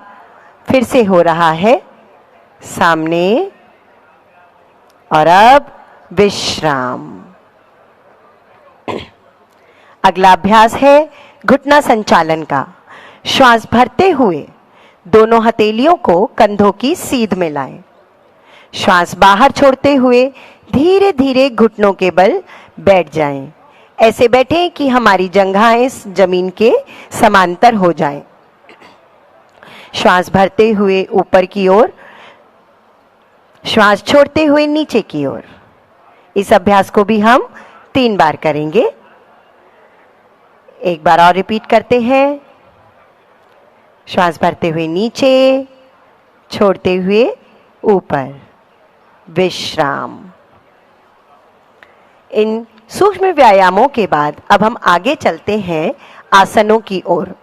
फिर से हो रहा है सामने और अब विश्राम। अगला अभ्यास है घुटना संचालन का। श्वास भरते हुए दोनों हथेलियों को कंधों की सीध में लाएं। श्वास बाहर छोड़ते हुए धीरे धीरे घुटनों के बल बैठ जाएं। ऐसे बैठें कि हमारी जंघाएं जमीन के समांतर हो जाएं। श्वास भरते हुए ऊपर की ओर, श्वास छोड़ते हुए नीचे की ओर। इस अभ्यास को भी हम 3 बार करेंगे। एक बार और रिपीट करते हैं। श्वास भरते हुए नीचे, छोड़ते हुए ऊपर। विश्राम। इन सूक्ष्म व्यायामों के बाद अब हम आगे चलते हैं आसनों की ओर।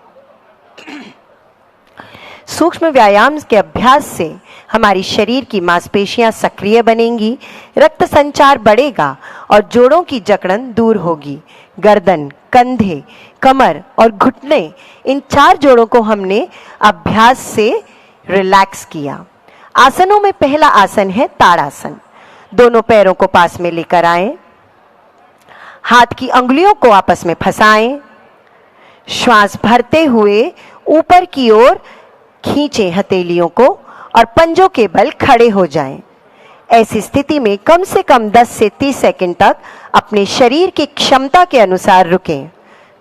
सूक्ष्म व्यायाम के अभ्यास से हमारी शरीर की मांसपेशियां सक्रिय बनेंगी, रक्त संचार बढ़ेगा और जोड़ों की जकड़न दूर होगी। गर्दन, कंधे, कमर और घुटने, इन 4 जोड़ों को हमने अभ्यास से रिलैक्स किया। आसनों में पहला आसन है ताड़ासन। दोनों पैरों को पास में लेकर आएं, हाथ की अंगुलियों को आपस में फंसाएं, श्वास भरते हुए ऊपर की ओर खींचें हथेलियों को और पंजों के बल खड़े हो जाएं। ऐसी स्थिति में कम से कम 10 से 30 सेकंड तक अपने शरीर की क्षमता के अनुसार रुकें।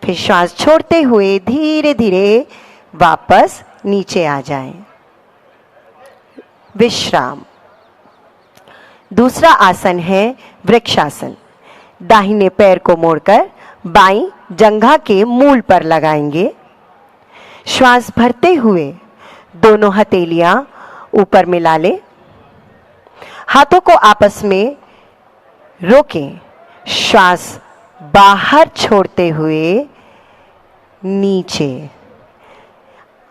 फिर श्वास छोड़ते हुए धीरे धीरे वापस नीचे आ जाएं। विश्राम। दूसरा आसन है वृक्षासन। दाहिने पैर को मोड़कर बाईं जंघा के मूल पर लगाएंगे। श्वास भरते हुए दोनों हथेलियां ऊपर मिला लें, हाथों को आपस में रोकें। श्वास बाहर छोड़ते हुए नीचे।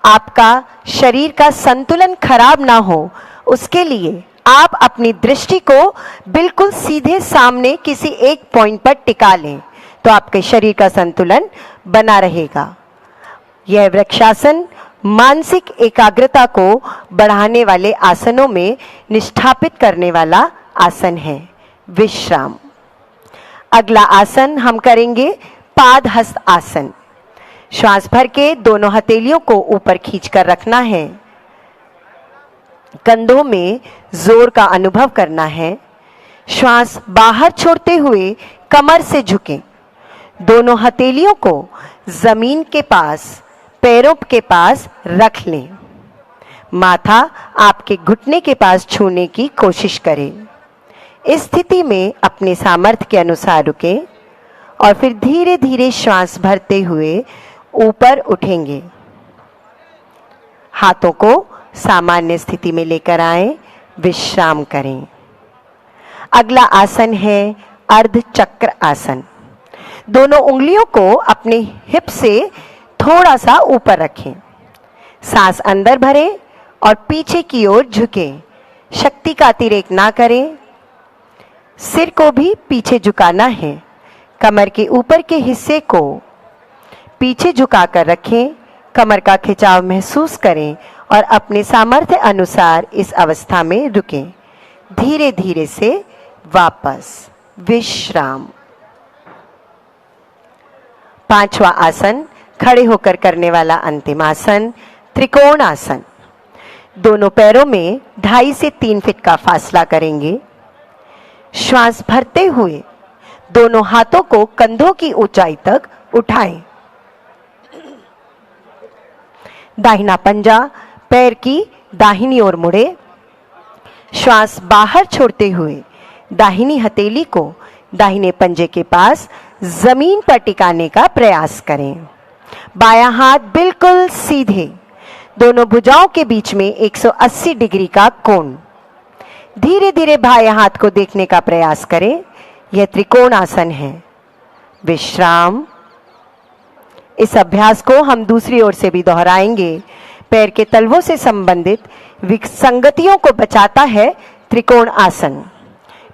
आपका शरीर का संतुलन खराब ना हो उसके लिए आप अपनी दृष्टि को बिल्कुल सीधे सामने किसी एक पॉइंट पर टिका लें, तो आपके शरीर का संतुलन बना रहेगा। यह वृक्षासन मानसिक एकाग्रता को बढ़ाने वाले आसनों में निष्ठापित करने वाला आसन है। विश्राम। अगला आसन हम करेंगे पादहस्त आसन। श्वास भर के दोनों हथेलियों को ऊपर खींचकर रखना है, कंधों में जोर का अनुभव करना है। श्वास बाहर छोड़ते हुए कमर से झुकें। दोनों हथेलियों को जमीन के पास, पैरों के पास रख लें। माथा आपके घुटने के पास छूने की कोशिश करें। इस स्थिति में अपने सामर्थ्य के अनुसार रुकें और फिर धीरे धीरे श्वास भरते हुए ऊपर उठेंगे। हाथों को सामान्य स्थिति में लेकर आएं, विश्राम करें। अगला आसन है अर्ध चक्र आसन। दोनों उंगलियों को अपने हिप से थोड़ा सा ऊपर रखें। सांस अंदर भरें और पीछे की ओर झुकें। शक्ति का अतिरेक ना करें। सिर को भी पीछे झुकाना है। कमर के ऊपर के हिस्से को पीछे झुकाकर रखें। कमर का खिंचाव महसूस करें और अपने सामर्थ्य अनुसार इस अवस्था में रुकें। धीरे धीरे से वापस विश्राम। पांचवा आसन खड़े होकर करने वाला अंतिम आसन त्रिकोण आसन। दोनों पैरों में 2.5 से 3 फीट का फासला करेंगे। श्वास भरते हुए दोनों हाथों को कंधों की ऊंचाई तक उठाएं। दाहिना पंजा पैर की दाहिनी ओर मुड़े। श्वास बाहर छोड़ते हुए दाहिनी हथेली को दाहिने पंजे के पास जमीन पर टिकाने का प्रयास करें। बायां हाथ बिल्कुल सीधे, दोनों भुजाओं के बीच में 180 डिग्री का कोण। धीरे धीरे बाएं हाथ को देखने का प्रयास करें। यह त्रिकोण आसन है। विश्राम। इस अभ्यास को हम दूसरी ओर से भी दोहराएंगे। पैर के तलवों से संबंधित विसंगतियों को बचाता है त्रिकोण आसन।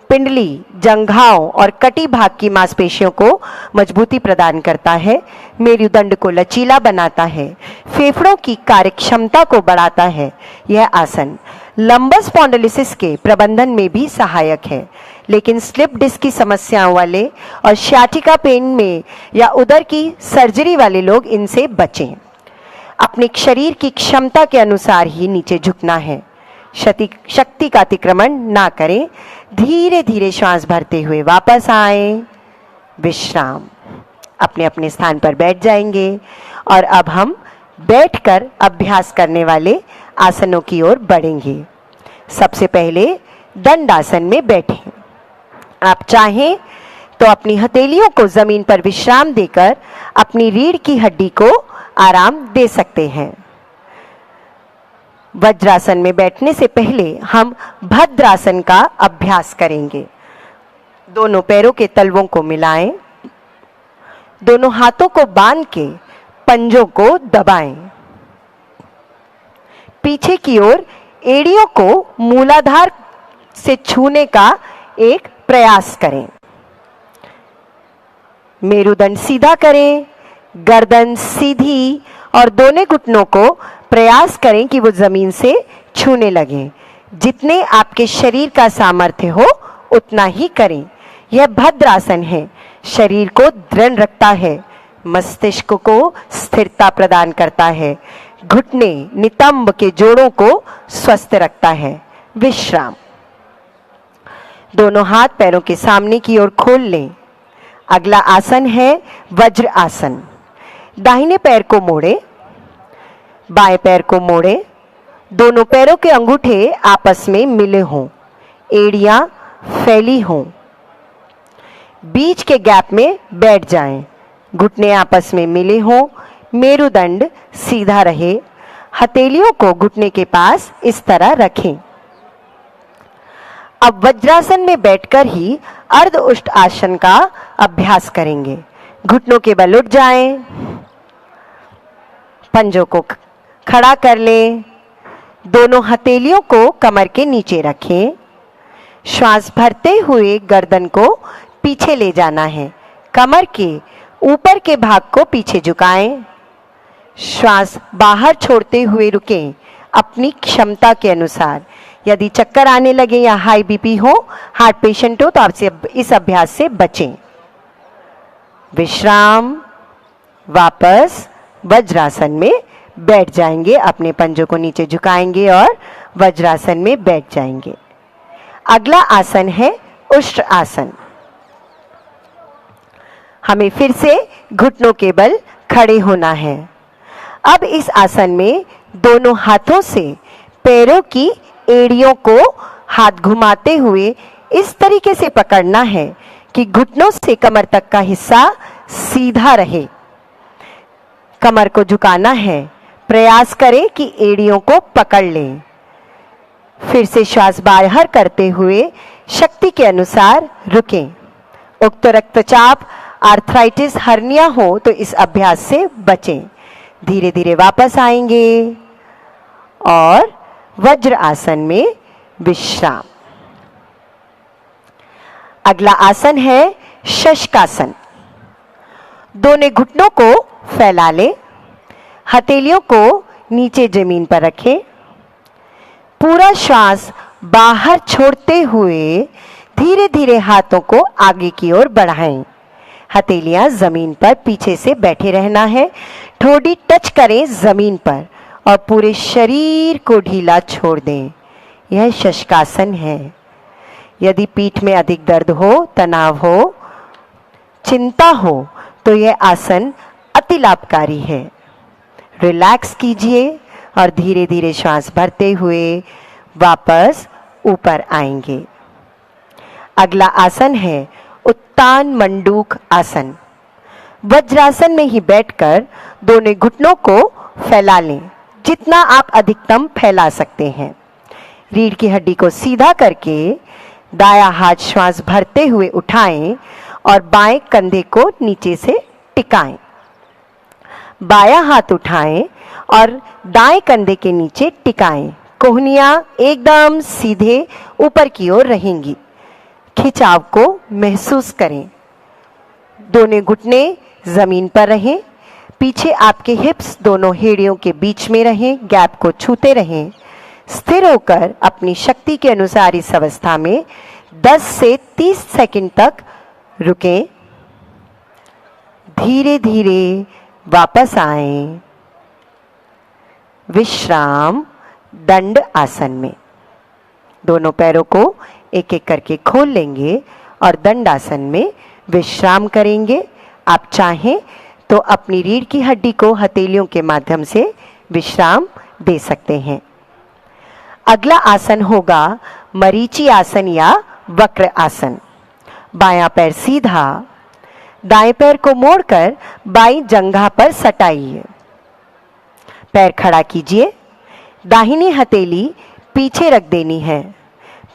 पिंडली, जंघाओं और कटी भाग की मांसपेशियों को मजबूती प्रदान करता है। मेरुदंड को लचीला बनाता है। फेफड़ों की कार्यक्षमता को बढ़ाता है। यह आसन लंबर स्पॉन्डिलोसिस के प्रबंधन में भी सहायक है, लेकिन स्लिप डिस्क की समस्याओं वाले और सियाटिका पेन में या उदर की सर्जरी वाले लोग इनसे बचें। अपने शरीर की क्षमता के अनुसार ही नीचे झुकना है। शक्ति का अतिक्रमण ना करें। धीरे धीरे श्वास भरते हुए वापस आएं। विश्राम। अपने अपने स्थान पर बैठ जाएंगे और अब हम बैठकर अभ्यास करने वाले आसनों की ओर बढ़ेंगे। सबसे पहले दंडासन में बैठें। आप चाहें तो अपनी हथेलियों को जमीन पर विश्राम देकर अपनी रीढ़ की हड्डी को आराम दे सकते हैं। वज्रासन में बैठने से पहले हम भद्रासन का अभ्यास करेंगे। दोनों पैरों के तलवों को मिलाएं। दोनों हाथों को बांध के पंजों को दबाएं। पीछे की ओर एड़ियों को मूलाधार से छूने का एक प्रयास करें। मेरुदंड सीधा करें। गर्दन सीधी और दोनों घुटनों को प्रयास करें कि वो जमीन से छूने लगे। जितने आपके शरीर का सामर्थ्य हो उतना ही करें। यह भद्रासन है, शरीर को दृढ़ रखता है, मस्तिष्क को स्थिरता प्रदान करता है, घुटने नितंब के जोड़ों को स्वस्थ रखता है। विश्राम। दोनों हाथ पैरों के सामने की ओर खोल लें। अगला आसन है वज्र आसन। दाहिने पैर को मोड़े, बाएं पैर को मोड़े, दोनों पैरों के अंगूठे आपस में मिले हों, एड़ियां फैली हों, बीच के गैप में बैठ जाएं, घुटने आपस में मिले हों, मेरुदंड सीधा रहे, हथेलियों को घुटने के पास इस तरह रखें। अब वज्रासन में बैठकर ही अर्ध उष्ट आसन का अभ्यास करेंगे। घुटनों के बल उठ जाएं, पंजों को खड़ा कर लें, दोनों हथेलियों को कमर के नीचे रखें, श्वास भरते हुए गर्दन को पीछे ले जाना है, कमर के ऊपर के भाग को पीछे झुकाएं, श्वास बाहर छोड़ते हुए रुकें अपनी क्षमता के अनुसार। यदि चक्कर आने लगे या हाई बीपी हो, हार्ट पेशेंट हो, तो आपसे इस अभ्यास से बचें। विश्राम। वापस वज्रासन में बैठ जाएंगे, अपने पंजों को नीचे झुकाएंगे और वज्रासन में बैठ जाएंगे। अगला आसन है उष्ट आसन। हमें फिर से घुटनों के बल खड़े होना है। अब इस आसन में दोनों हाथों से पैरों की एड़ियों को हाथ घुमाते हुए इस तरीके से पकड़ना है कि घुटनों से कमर तक का हिस्सा सीधा रहे। कमर को झुकाना है, प्रयास करें कि एड़ियों को पकड़ लें। फिर से श्वास बाहर करते हुए शक्ति के अनुसार रुकें। उक्त रक्तचाप, आर्थराइटिस, हर्निया हो तो इस अभ्यास से बचें। धीरे धीरे वापस आएंगे और वज्र आसन में विश्राम। अगला आसन है शशकासन। दोनों घुटनों को फैला लें, हथेलियों को नीचे जमीन पर रखें, पूरा श्वास बाहर छोड़ते हुए धीरे धीरे हाथों को आगे की ओर बढ़ाएं। हथेलियां जमीन पर पीछे से बैठे रहना है, ठोड़ी टच करें जमीन पर और पूरे शरीर को ढीला छोड़ दें। यह शशकासन है। यदि पीठ में अधिक दर्द हो, तनाव हो, चिंता हो तो यह आसन अति लाभकारी है। रिलैक्स कीजिए और धीरे धीरे श्वास भरते हुए वापस ऊपर आएंगे। अगला आसन है उत्तान मंडूक आसन। वज्रासन में ही बैठकर दोनों घुटनों को फैला लें, जितना आप अधिकतम फैला सकते हैं। रीढ़ की हड्डी को सीधा करके दायां हाथ श्वास भरते हुए उठाएं और बाएं कंधे को नीचे से टिकाएं। बायां हाथ उठाएं और दाएं कंधे के नीचे टिकाएं। कोहनियां एकदम सीधे ऊपर की ओर रहेंगी। खिंचाव को महसूस करें। दोनों घुटने जमीन पर रहें। पीछे आपके हिप्स दोनों हेड़ियों के बीच में रहें, गैप को छूते रहें। स्थिर होकर अपनी शक्ति के अनुसार इस अवस्था में 10 से 30 सेकंड तक रुकें। धीरे धीरे वापस आएं। विश्राम। दंड आसन में दोनों पैरों को एक एक करके खोल लेंगे और दंड आसन में विश्राम करेंगे। आप चाहें तो अपनी रीढ़ की हड्डी को हथेलियों के माध्यम से विश्राम दे सकते हैं। अगला आसन होगा मरीचि आसन या वक्र आसन। बायां पैर सीधा, दाएं पैर को मोड़कर बाईं जंघा पर सटाइए। पैर खड़ा कीजिए। दाहिनी हथेली पीछे रख देनी है।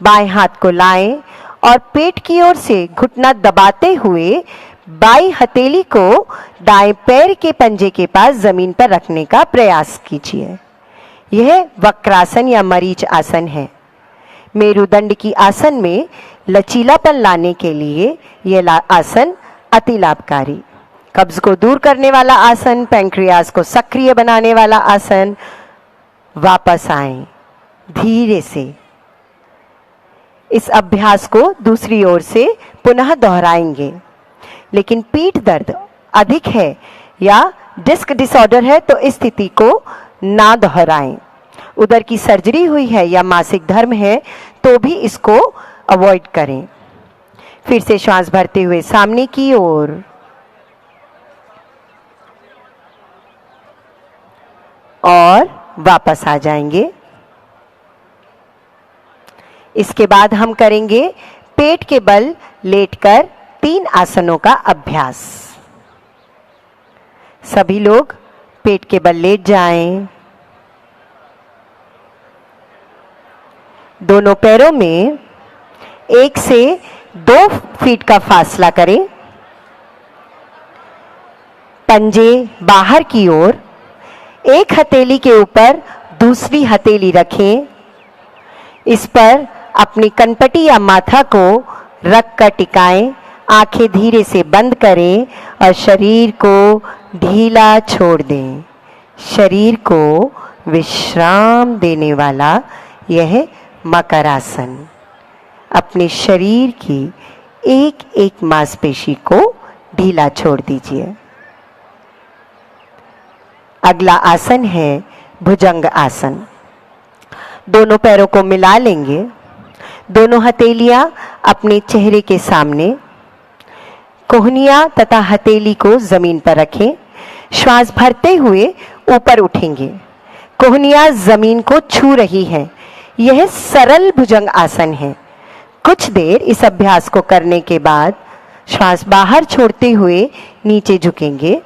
बाएं हाथ को लाएं और पेट की ओर से घुटना दबाते हुए बाईं हथेली को दाएं पैर के पंजे के पास जमीन पर रखने का प्रयास कीजिए। यह वक्रासन या मरीच आसन है। मेरुदंड की आसन में लचीलापन लाने के लिए यह आसन अति लाभकारी। कब्ज को दूर करने वाला आसन, पैंक्रियाज को सक्रिय बनाने वाला आसन। वापस आएं धीरे से इस अभ्यास को दूसरी ओर से पुनः दोहराएंगे। लेकिन पीठ दर्द अधिक है या डिस्क डिसऑर्डर है तो इस स्थिति को ना दोहराएं। उदर की सर्जरी हुई है या मासिक धर्म है तो भी इसको अवॉइड करें। फिर से श्वास भरते हुए सामने की ओर और वापस आ जाएंगे। इसके बाद हम करेंगे पेट के बल लेटकर 3 आसनों का अभ्यास। सभी लोग पेट के बल लेट जाएं। दोनों पैरों में 1 से 2 फीट का फासला करें। पंजे बाहर की ओर, एक हथेली के ऊपर दूसरी हथेली रखें। इस पर अपनी कनपटी या माथा को रख कर टिकाएं। आंखें धीरे से बंद करें और शरीर को ढीला छोड़ दें। शरीर को विश्राम देने वाला यह मकर आसन। अपने शरीर की एक एक मांसपेशी को ढीला छोड़ दीजिए। अगला आसन है भुजंग आसन। दोनों पैरों को मिला लेंगे। दोनों हथेलियां अपने चेहरे के सामने, कोहनियां तथा हथेली को जमीन पर रखें। श्वास भरते हुए ऊपर उठेंगे। कोहनियां जमीन को छू रही हैं। यह सरल भुजंग आसन है। कुछ देर इस अभ्यास को करने के बाद श्वास बाहर छोड़ते हुए नीचे झुकेंगे।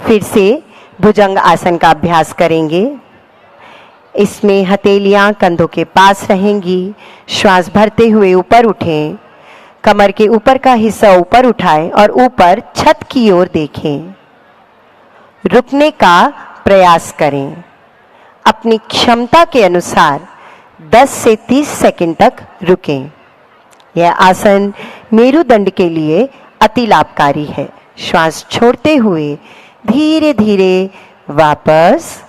फिर से भुजंग आसन का अभ्यास करेंगे। इसमें हथेलियां कंधों के पास रहेंगी। श्वास भरते हुए ऊपर उठें। कमर के ऊपर का हिस्सा ऊपर उठाएं और ऊपर छत की ओर देखें। रुकने का प्रयास करें। अपनी क्षमता के अनुसार 10 से 30 सेकंड तक रुकें। यह आसन मेरुदंड के लिए अति लाभकारी है। श्वास छोड़ते हुए धीरे धीरे वापस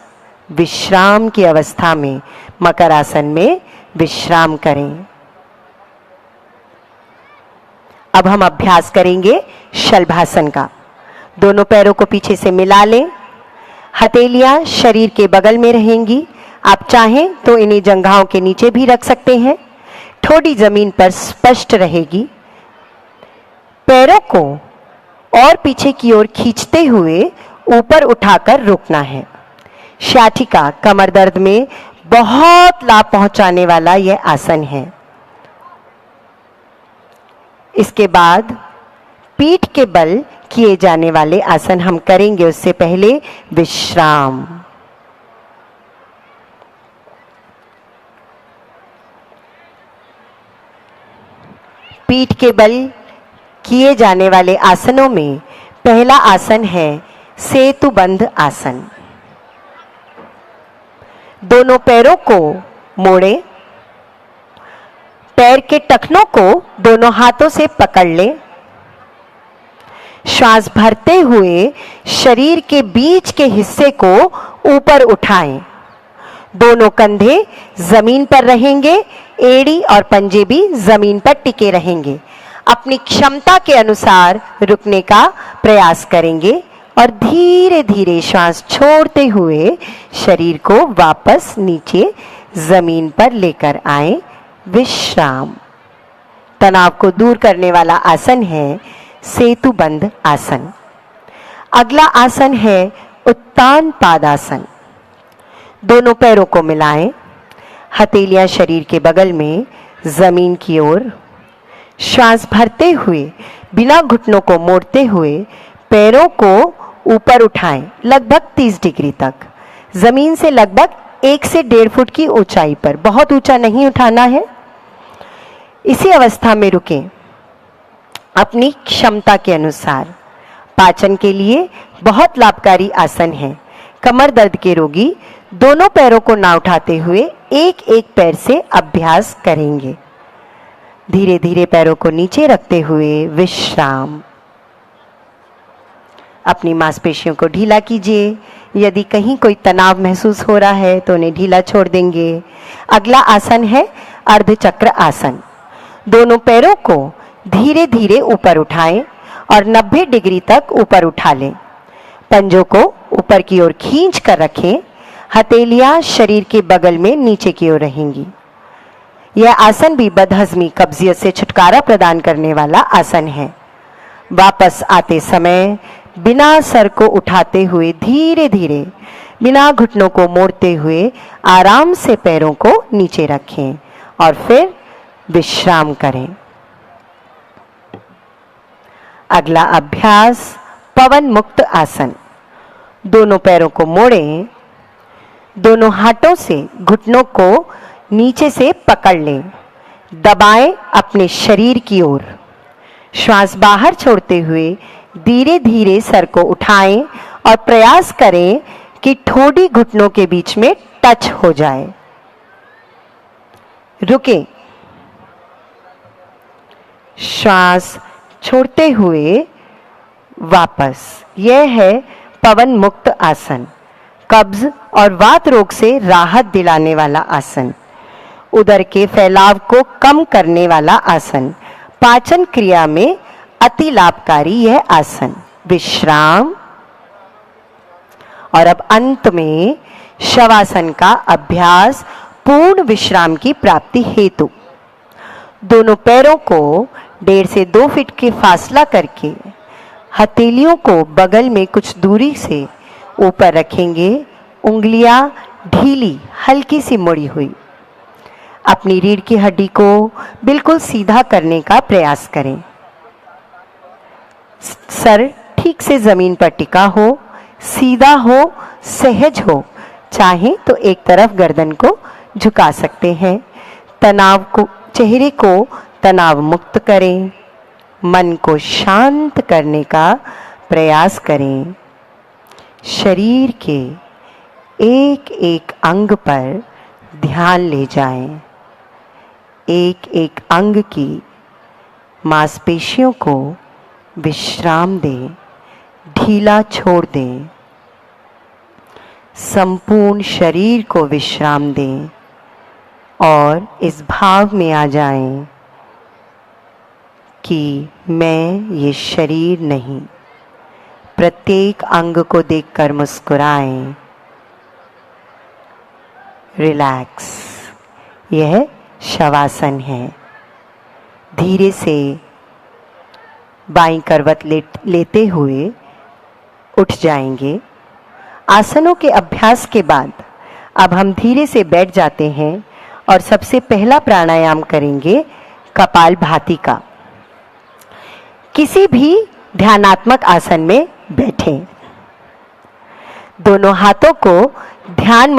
विश्राम की अवस्था में मकर आसन में विश्राम करें। अब हम अभ्यास करेंगे शलभासन का। दोनों पैरों को पीछे से मिला लें। हथेलियां शरीर के बगल में रहेंगी। आप चाहें तो इन्हें जंघाओं के नीचे भी रख सकते हैं। ठोड़ी जमीन पर स्पष्ट रहेगी। पैरों को और पीछे की ओर खींचते हुए ऊपर उठाकर रोकना है। शाठिका कमर दर्द में बहुत लाभ पहुंचाने वाला यह आसन है। इसके बाद पीठ के बल किए जाने वाले आसन हम करेंगे। उससे पहले विश्राम। पीठ के बल किए जाने वाले आसनों में पहला आसन है सेतुबंध आसन। दोनों पैरों को मोड़ें। पैर के टखनों को दोनों हाथों से पकड़ लें। श्वास भरते हुए शरीर के बीच के हिस्से को ऊपर उठाएं। दोनों कंधे जमीन पर रहेंगे। एड़ी और पंजे भी जमीन पर टिके रहेंगे। अपनी क्षमता के अनुसार रुकने का प्रयास करेंगे और धीरे धीरे श्वास छोड़ते हुए शरीर को वापस नीचे जमीन पर लेकर आए। विश्राम। तनाव को दूर करने वाला आसन है सेतुबंध आसन। अगला आसन है उत्तान पादासन। दोनों पैरों को मिलाएं। हथेलियां शरीर के बगल में, जमीन की ओर। श्वास भरते हुए बिना घुटनों को मोड़ते हुए पैरों को ऊपर उठाएं लगभग 30 डिग्री तक। जमीन से लगभग 1 से 1.5 फुट की ऊंचाई पर। बहुत ऊंचा नहीं उठाना है। इसी अवस्था में रुकें अपनी क्षमता के अनुसार। पाचन के लिए बहुत लाभकारी आसन है। कमर दर्द के रोगी दोनों पैरों को ना उठाते हुए एक एक पैर से अभ्यास करेंगे। धीरे धीरे पैरों को नीचे रखते हुए विश्राम। अपनी मांसपेशियों को ढीला कीजिए। यदि कहीं कोई तनाव महसूस हो रहा है तो उन्हें ढीला छोड़ देंगे। अगला आसन है अर्धचक्र आसन। दोनों पैरों को धीरे धीरे ऊपर उठाएं और 90 डिग्री तक ऊपर उठा लें। पंजों को ऊपर की ओर खींच कर रखें। हथेलियां शरीर के बगल में नीचे की ओर रहेंगी। यह आसन भी बदहजमी कब्जियत से छुटकारा प्रदान करने वाला आसन है। वापस आते समय बिना सर को उठाते हुए धीरे धीरे, बिना घुटनों को मोड़ते हुए आराम से पैरों को नीचे रखें और फिर विश्राम करें। अगला अभ्यास पवन मुक्त आसन। दोनों पैरों को मोड़ें। दोनों हाथों से घुटनों को नीचे से पकड़ लें। दबाएं अपने शरीर की ओर। श्वास बाहर छोड़ते हुए धीरे धीरे सर को उठाएं और प्रयास करें कि ठोड़ी घुटनों के बीच में टच हो जाए। रुकें। श्वास छोड़ते हुए वापस। यह है पवन मुक्त आसन, कब्ज और वात रोग से राहत दिलाने वाला आसन, उदर के फैलाव को कम करने वाला आसन, पाचन क्रिया में अति लाभकारी यह आसन। विश्राम। और अब अंत में शवासन का अभ्यास पूर्ण विश्राम की प्राप्ति हेतु दोनों पैरों को 1.5 से 2 फीट के फासला करके हथेलियों को बगल में कुछ दूरी से ऊपर रखेंगे। उंगलियां ढीली, हल्की सी मुड़ी हुई। अपनी रीढ़ की हड्डी को बिल्कुल सीधा करने का प्रयास करें। सर ठीक से जमीन पर टिका हो, सीधा हो, सहज हो। चाहे तो एक तरफ गर्दन को झुका सकते हैं। तनाव को, चेहरे को तनाव मुक्त करें। मन को शांत करने का प्रयास करें। शरीर के एक एक अंग पर ध्यान ले जाएं। एक एक अंग की मांसपेशियों को विश्राम दें, ढीला छोड़ दें। संपूर्ण शरीर को विश्राम दें और इस भाव में आ जाएं कि मैं ये शरीर नहीं। प्रत्येक अंग को देखकर मुस्कुराएं। रिलैक्स। यह शवासन है। धीरे से बाईं करवट लेते हुए उठ जाएंगे। आसनों के अभ्यास के बाद अब हम धीरे से बैठ जाते हैं और सबसे पहला प्राणायाम करेंगे कपालभाति का। किसी भी ध्यानात्मक आसन में बैठें। दोनों हाथों को ध्यान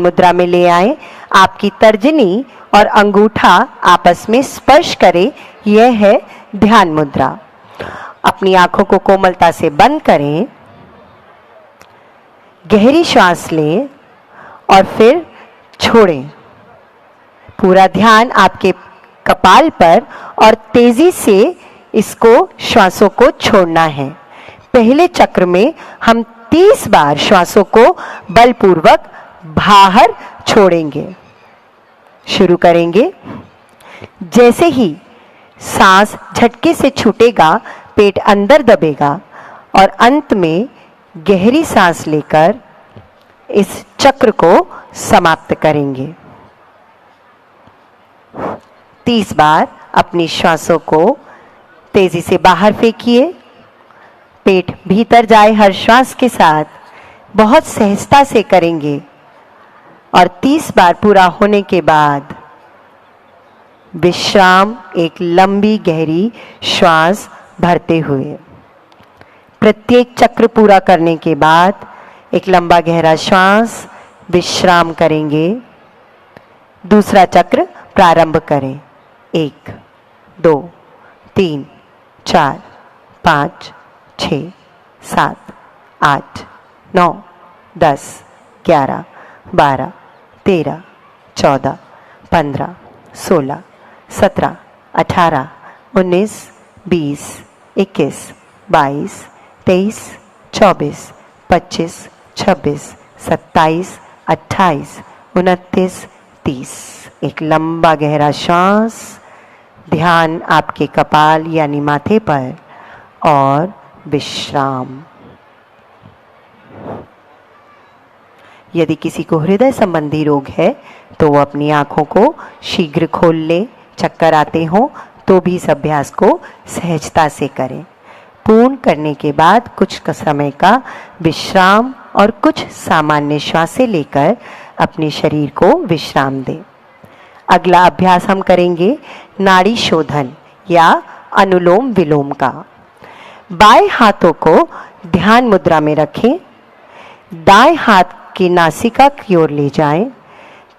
मुद्रा में ले आएं। आपकी तर्जनी और अंगूठा आपस में स्पर्श करे, यह है ध्यान मुद्रा। अपनी आंखों को कोमलता से बंद करें। गहरी श्वास लें और फिर छोड़ें। पूरा ध्यान आपके कपाल पर और तेजी से इसको श्वासों को छोड़ना है। पहले चक्र में हम 30 बार श्वासों को बलपूर्वक बाहर छोड़ेंगे। शुरू करेंगे। जैसे ही सांस झटके से छूटेगा, पेट अंदर दबेगा और अंत में गहरी सांस लेकर इस चक्र को समाप्त करेंगे। 30 बार अपनी श्वासों को तेजी से बाहर फेंकिए। पेट भीतर जाए हर श्वास के साथ। बहुत सहजता से करेंगे और 30 बार पूरा होने के बाद विश्राम, एक लंबी गहरी श्वास भरते हुए। प्रत्येक चक्र पूरा करने के बाद एक लंबा गहरा श्वास, विश्राम करेंगे। दूसरा चक्र प्रारंभ करें। 1, 2, 3, 4, 5, 6, 7, 8, 9, 10, 11, 12, 13, 14, 15, 16, 17, 18, 19, 20, 21, 22, 23, 24, 25, 26, 27, 28, 29, 30। एक लंबा गहरा श्वास, ध्यान आपके कपाल यानी माथे पर और विश्राम। यदि किसी को हृदय संबंधी रोग है तो वो अपनी आंखों को शीघ्र खोल ले। चक्कर आते हों तो भी इस अभ्यास को सहजता से करें। पूर्ण करने के बाद कुछ समय का विश्राम और कुछ सामान्य श्वासें लेकर अपने शरीर को विश्राम दें। अगला अभ्यास हम करेंगे नाड़ी शोधन या अनुलोम विलोम का। बाएं हाथों को ध्यान मुद्रा में रखें। दाएं हाथ की नासिका की ओर ले जाएं।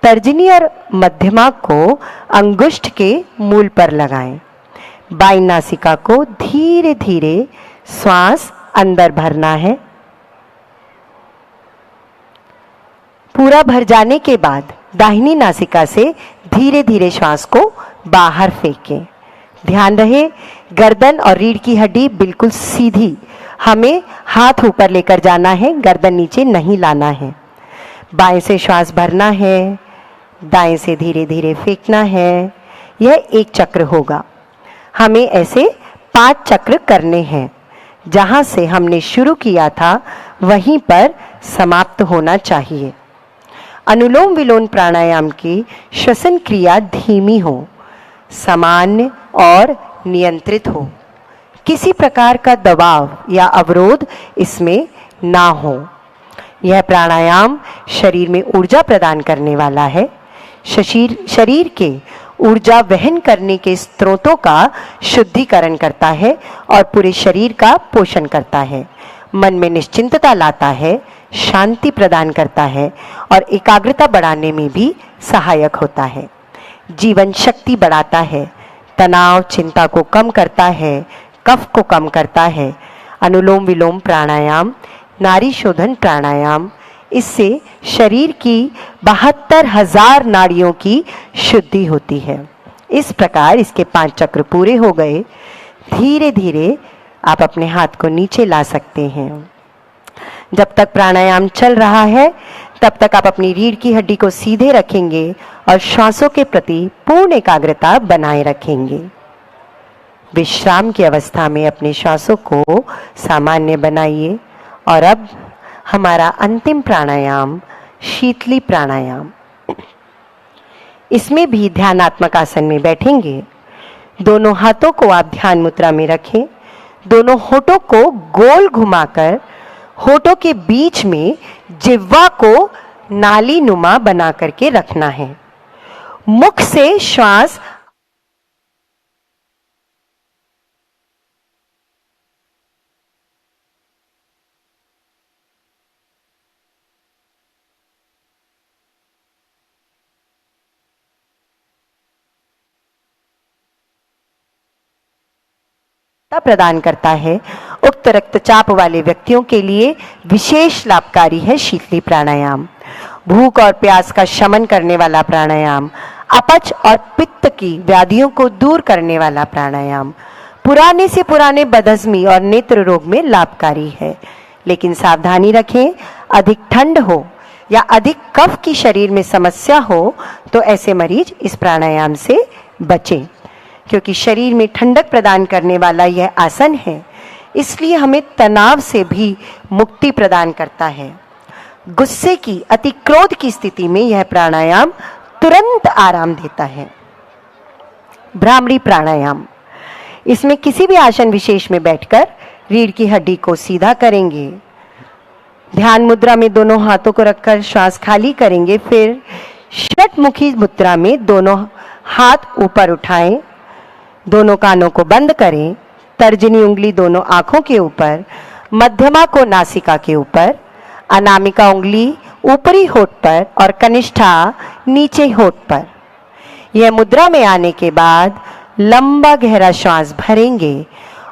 तर्जनी और मध्यमा को अंगुष्ठ के मूल पर लगाएं। बाईं नासिका को धीरे धीरे श्वास अंदर भरना है। पूरा भर जाने के बाद दाहिनी नासिका से धीरे धीरे श्वास को बाहर फेंकें। ध्यान रहे गर्दन और रीढ़ की हड्डी बिल्कुल सीधी, हमें हाथ ऊपर लेकर जाना है, गर्दन नीचे नहीं लाना है। बाएं से श्वास भरना है, दाएं से धीरे धीरे फेंकना है। यह एक चक्र होगा। हमें ऐसे 5 चक्र करने हैं। जहां से हमने शुरू किया था वहीं पर समाप्त होना चाहिए। अनुलोम विलोम प्राणायाम की श्वसन क्रिया धीमी हो, सामान्य और नियंत्रित हो। किसी प्रकार का दबाव या अवरोध इसमें ना हो। यह प्राणायाम शरीर में ऊर्जा प्रदान करने वाला है। शरीर के ऊर्जा वहन करने के स्रोतों का शुद्धिकरण करता है और पूरे शरीर का पोषण करता है। मन में निश्चिंतता लाता है, शांति प्रदान करता है और एकाग्रता बढ़ाने में भी सहायक होता है। जीवन शक्ति बढ़ाता है, तनाव चिंता को कम करता है, कफ को कम करता है। अनुलोम विलोम प्राणायाम नाड़ी शोधन प्राणायाम, इससे शरीर की 72,000 नाड़ियों की शुद्धि होती है। इस प्रकार इसके 5 चक्र पूरे हो गए। धीरे धीरे आप अपने हाथ को नीचे ला सकते हैं। जब तक प्राणायाम चल रहा है तब तक आप अपनी रीढ़ की हड्डी को सीधे रखेंगे और श्वासों के प्रति पूर्ण एकाग्रता बनाए रखेंगे। विश्राम की अवस्था में अपने श्वासों को सामान्य बनाइए। और अब हमारा अंतिम प्राणायाम शीतली प्राणायाम। इसमें भी ध्यानात्मक आसन में बैठेंगे। दोनों हाथों को आप ध्यान मुद्रा में रखें। दोनों होठों को गोल घुमाकर होठों के बीच में जिह्वा को नाली नुमा बना करके रखना है। मुख से श्वास प्रदान करता है। उक्त रक्तचाप वाले व्यक्तियों के लिए विशेष लाभकारी है शीतली प्राणायाम। भूख और प्यास का शमन करने वाला प्राणायाम, अपच और पित्त की व्याधियों को दूर करने वाला प्राणायाम, पुराने से पुराने बदहजमी और नेत्र रोग में लाभकारी है। लेकिन सावधानी रखें, अधिक ठंड हो या अधिक कफ की शरीर में समस्या हो तो ऐसे मरीज इस प्राणायाम से बचें, क्योंकि शरीर में ठंडक प्रदान करने वाला यह आसन है, इसलिए हमें तनाव से भी मुक्ति प्रदान करता है। गुस्से की, अति क्रोध की स्थिति में यह प्राणायाम तुरंत आराम देता है। भ्रामरी प्राणायाम, इसमें किसी भी आसन विशेष में बैठकर रीढ़ की हड्डी को सीधा करेंगे। ध्यान मुद्रा में दोनों हाथों को रखकर श्वास खाली करेंगे। फिर षटमुखी मुद्रा में दोनों हाथ ऊपर उठाएं, दोनों कानों को बंद करें, तर्जनी उंगली दोनों आंखों के ऊपर, मध्यमा को नासिका के ऊपर, अनामिका उंगली ऊपरी होठ पर और कनिष्ठा नीचे होठ पर। यह मुद्रा में आने के बाद लंबा गहरा श्वास भरेंगे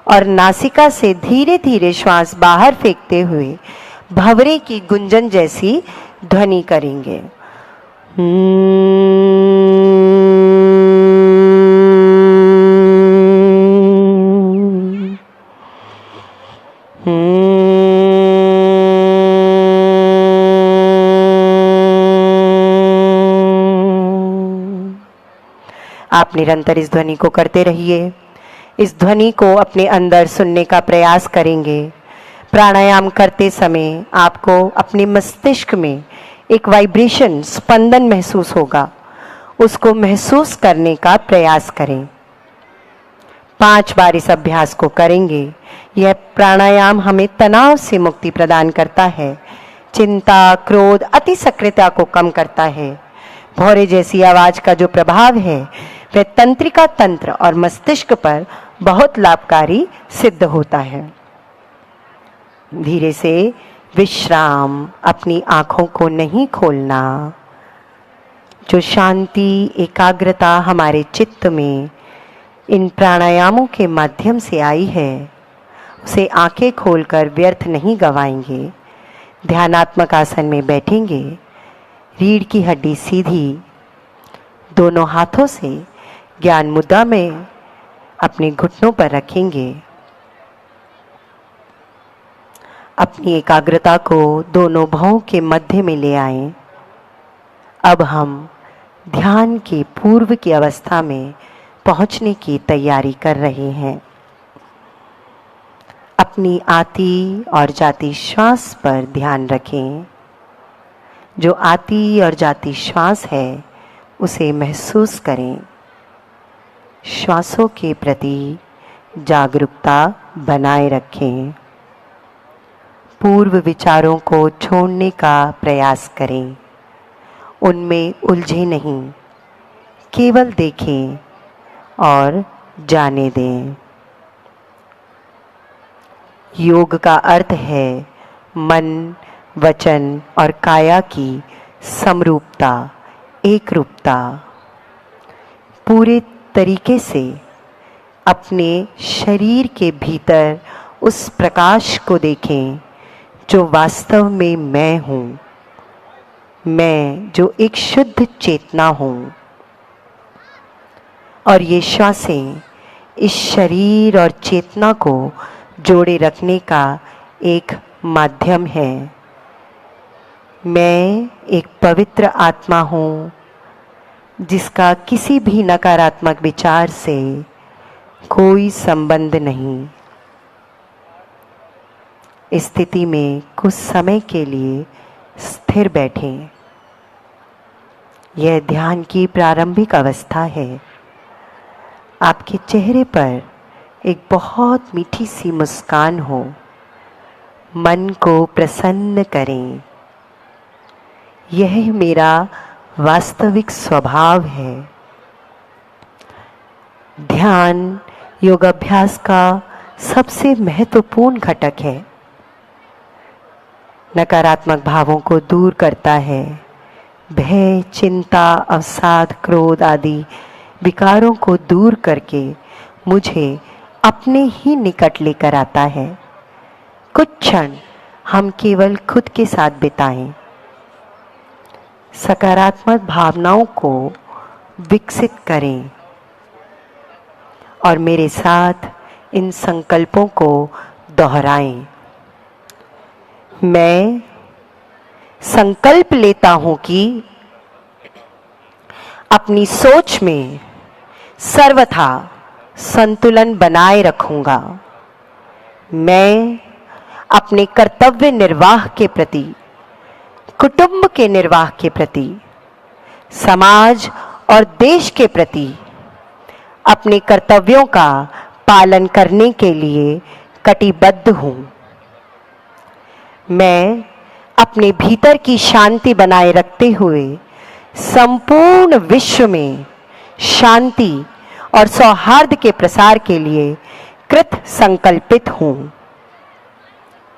और नासिका से धीरे धीरे श्वास बाहर फेंकते हुए भंवरे की गुंजन जैसी ध्वनि करेंगे। आप निरंतर इस ध्वनि को करते रहिए। इस ध्वनि को अपने अंदर सुनने का प्रयास करेंगे। प्राणायाम करते समय आपको अपने मस्तिष्क में एक वाइब्रेशन, स्पंदन महसूस होगा, उसको महसूस करने का प्रयास करें। 5 बार इस अभ्यास को करेंगे। यह प्राणायाम हमें तनाव से मुक्ति प्रदान करता है, चिंता, क्रोध, अति सक्रियता को कम करता है। भौरे जैसी आवाज का जो प्रभाव है वह तंत्रिका तंत्र और मस्तिष्क पर बहुत लाभकारी सिद्ध होता है। धीरे से विश्राम, अपनी आंखों को नहीं खोलना। जो शांति, एकाग्रता हमारे चित्त में इन प्राणायामों के माध्यम से आई है, उसे आंखें खोलकर व्यर्थ नहीं गवाएंगे। ध्यानात्मक आसन में बैठेंगे, रीढ़ की हड्डी सीधी, दोनों हाथों से ज्ञान मुद्रा में अपने घुटनों पर रखेंगे। अपनी एकाग्रता को दोनों भौं के मध्य में ले आएं। अब हम ध्यान के पूर्व की अवस्था में पहुंचने की तैयारी कर रहे हैं। अपनी आती और जाती श्वास पर ध्यान रखें। जो आती और जाती श्वास है उसे महसूस करें। श्वासों के प्रति जागरूकता बनाए रखें। पूर्व विचारों को छोड़ने का प्रयास करें। उनमें उलझे नहीं, केवल देखें और जाने दें। योग का अर्थ है मन, वचन और काया की समरूपता, एकरूपता। पूरे तरीके से अपने शरीर के भीतर उस प्रकाश को देखें जो वास्तव में मैं हूँ, मैं जो एक शुद्ध चेतना हूँ। और ये श्वासें इस शरीर और चेतना को जोड़े रखने का एक माध्यम है। मैं एक पवित्र आत्मा हूँ जिसका किसी भी नकारात्मक विचार से कोई संबंध नहीं। इस स्थिति में कुछ समय के लिए स्थिर बैठें। यह ध्यान की प्रारंभिक अवस्था है। आपके चेहरे पर एक बहुत मीठी सी मुस्कान हो। मन को प्रसन्न करें। यह मेरा वास्तविक स्वभाव है। ध्यान योगाभ्यास का सबसे महत्वपूर्ण घटक है। नकारात्मक भावों को दूर करता है। भय, चिंता, अवसाद, क्रोध आदि विकारों को दूर करके मुझे अपने ही निकट लेकर आता है। कुछ क्षण हम केवल खुद के साथ बिताएं। सकारात्मक भावनाओं को विकसित करें और मेरे साथ इन संकल्पों को दोहराएं। मैं संकल्प लेता हूं कि अपनी सोच में सर्वथा संतुलन बनाए रखूंगा। मैं अपने कर्तव्य निर्वाह के प्रति, कुटुंब के निर्वाह के प्रति, समाज और देश के प्रति अपने कर्तव्यों का पालन करने के लिए कटिबद्ध हूँ। मैं अपने भीतर की शांति बनाए रखते हुए संपूर्ण विश्व में शांति और सौहार्द के प्रसार के लिए कृत संकल्पित हूँ।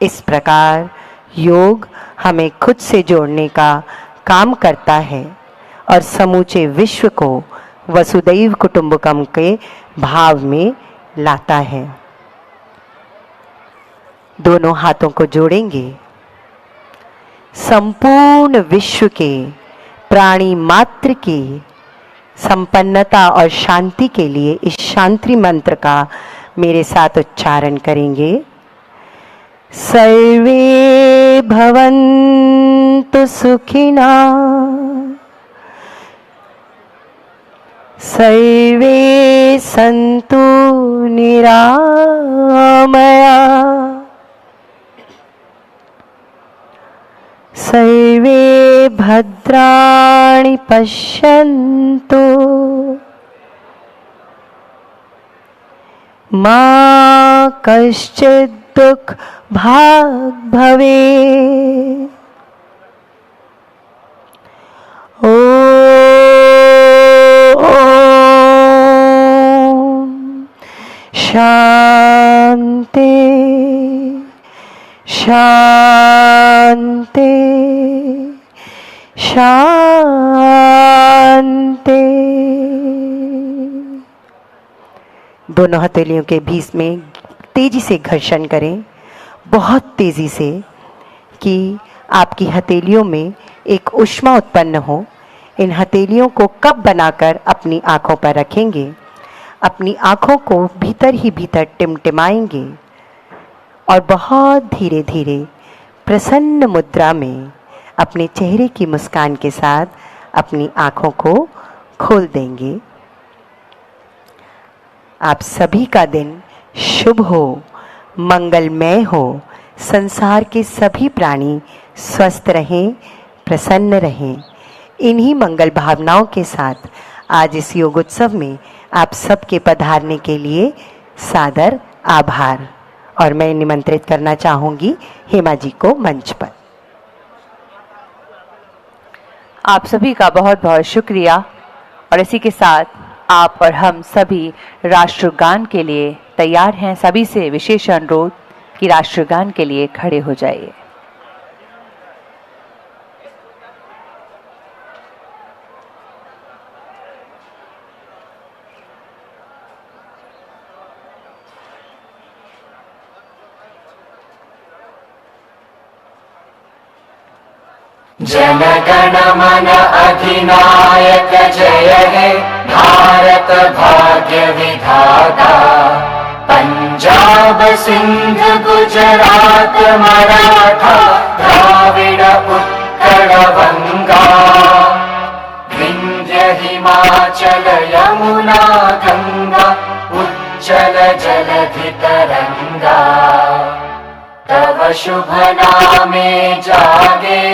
इस प्रकार योग हमें खुद से जोड़ने का काम करता है और समूचे विश्व को वसुदैव कुटुंबकम के भाव में लाता है। दोनों हाथों को जोड़ेंगे। संपूर्ण विश्व के प्राणी मात्र की संपन्नता और शांति के लिए इस शांति मंत्र का मेरे साथ उच्चारण करेंगे। सर्वे भवन्तु सुखिनः, सर्वे सन्तु निरामया सर्वे भद्राणि पश्यन्तु मा कश्चित् दुःख भाग् भवेत्। शांति शांति शांति। दोनों हथेलियों के बीच में तेजी से घर्षण करें, बहुत तेजी से, कि आपकी हथेलियों में एक ऊष्मा उत्पन्न हो। इन हथेलियों को कप बनाकर अपनी आंखों पर रखेंगे, अपनी आंखों को भीतर ही भीतर टिमटिमाएंगे और बहुत धीरे धीरे प्रसन्न मुद्रा में अपने चेहरे की मुस्कान के साथ अपनी आंखों को खोल देंगे। आप सभी का दिन शुभ हो, मंगलमय हो, संसार के सभी प्राणी स्वस्थ रहें, प्रसन्न रहें। इन्हीं मंगल भावनाओं के साथ आज इस योग उत्सव में आप सबके पधारने के लिए सादर आभार। और मैं निमंत्रित करना चाहूंगी हेमा जी को मंच पर। आप सभी का बहुत बहुत शुक्रिया। और इसी के साथ आप और हम सभी राष्ट्रगान के लिए तैयार हैं। सभी से विशेष अनुरोध कि राष्ट्रगान के लिए खड़े हो जाइए। जनगण मन अधिनायक जय हे भारत भाग्य विधाता। पंजाब सिंध गुजरात मराठा द्राविड़ उत्कल बंगा। विंध्य हिमाचल यमुना गंगा उज्जल जलधि तरंगा। तव शुभ नामे जागे,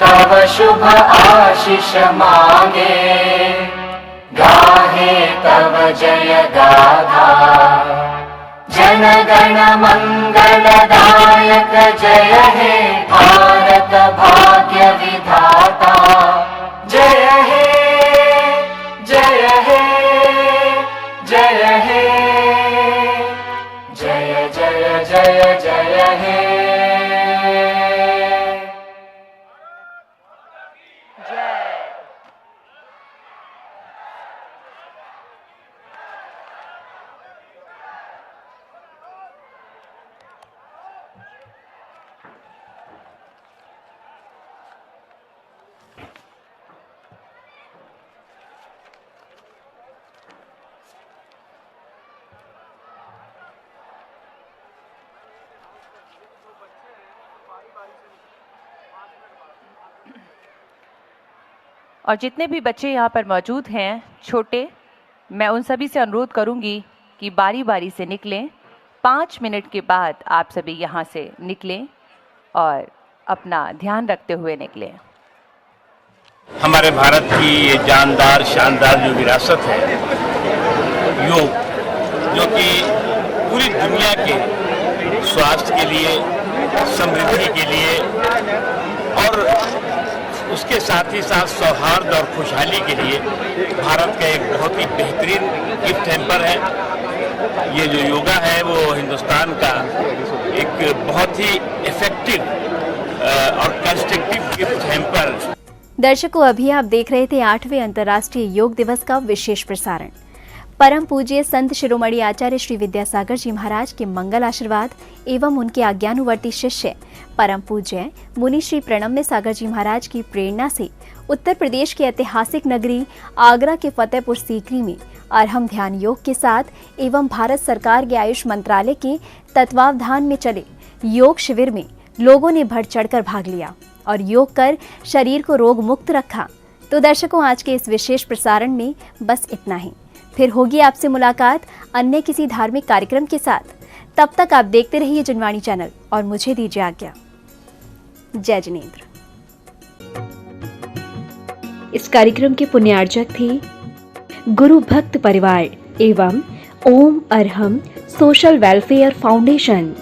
तव शुभ आशीष मांगे। गाहे तव जय गाथा, जन गण मंगलदायक जय हे भारत भाग्य विधाता। जय हे जय हे जय हे जय जय जय जय हे। और जितने भी बच्चे यहाँ पर मौजूद हैं छोटे, मैं उन सभी से अनुरोध करूँगी कि बारी बारी से निकलें। 5 मिनट के बाद आप सभी यहाँ से निकलें और अपना ध्यान रखते हुए निकलें। हमारे भारत की ये जानदार शानदार जो विरासत है योग, जो कि पूरी दुनिया के स्वास्थ्य के लिए, समृद्धि के लिए और उसके साथ ही साथ सौहार्द और खुशहाली के लिए भारत का एक बहुत ही बेहतरीन गिफ्ट हैम्पर है। ये जो योगा है वो हिंदुस्तान का एक बहुत ही इफेक्टिव और कंस्ट्रक्टिव गिफ्ट हैम्पर। दर्शकों, अभी आप देख रहे थे 8वें अंतर्राष्ट्रीय योग दिवस का विशेष प्रसारण। परम पूज्य संत शिरोमणि आचार्य श्री विद्यासागर जी महाराज के मंगल आशीर्वाद एवं उनके आज्ञानुवर्ती शिष्य परम पूज्य मुनि श्री प्रणम्य सागर जी महाराज की प्रेरणा से उत्तर प्रदेश की ऐतिहासिक नगरी आगरा के फतेहपुर सीकरी में अरहम ध्यान योग के साथ एवं भारत सरकार के आयुष मंत्रालय के तत्वावधान में चले योग शिविर में लोगों ने बढ़ चढ़कर भाग लिया और योग कर शरीर को रोग मुक्त रखा। तो दर्शकों, आज के इस विशेष प्रसारण में बस इतना ही। फिर होगी आपसे मुलाकात अन्य किसी धार्मिक कार्यक्रम के साथ। तब तक आप देखते रहिए जनवाणी चैनल और मुझे दीजिए आज्ञा। जय जिनेंद्र। इस कार्यक्रम के पुण्यार्चक थे गुरु भक्त परिवार एवं ओम अरहम सोशल वेलफेयर फाउंडेशन।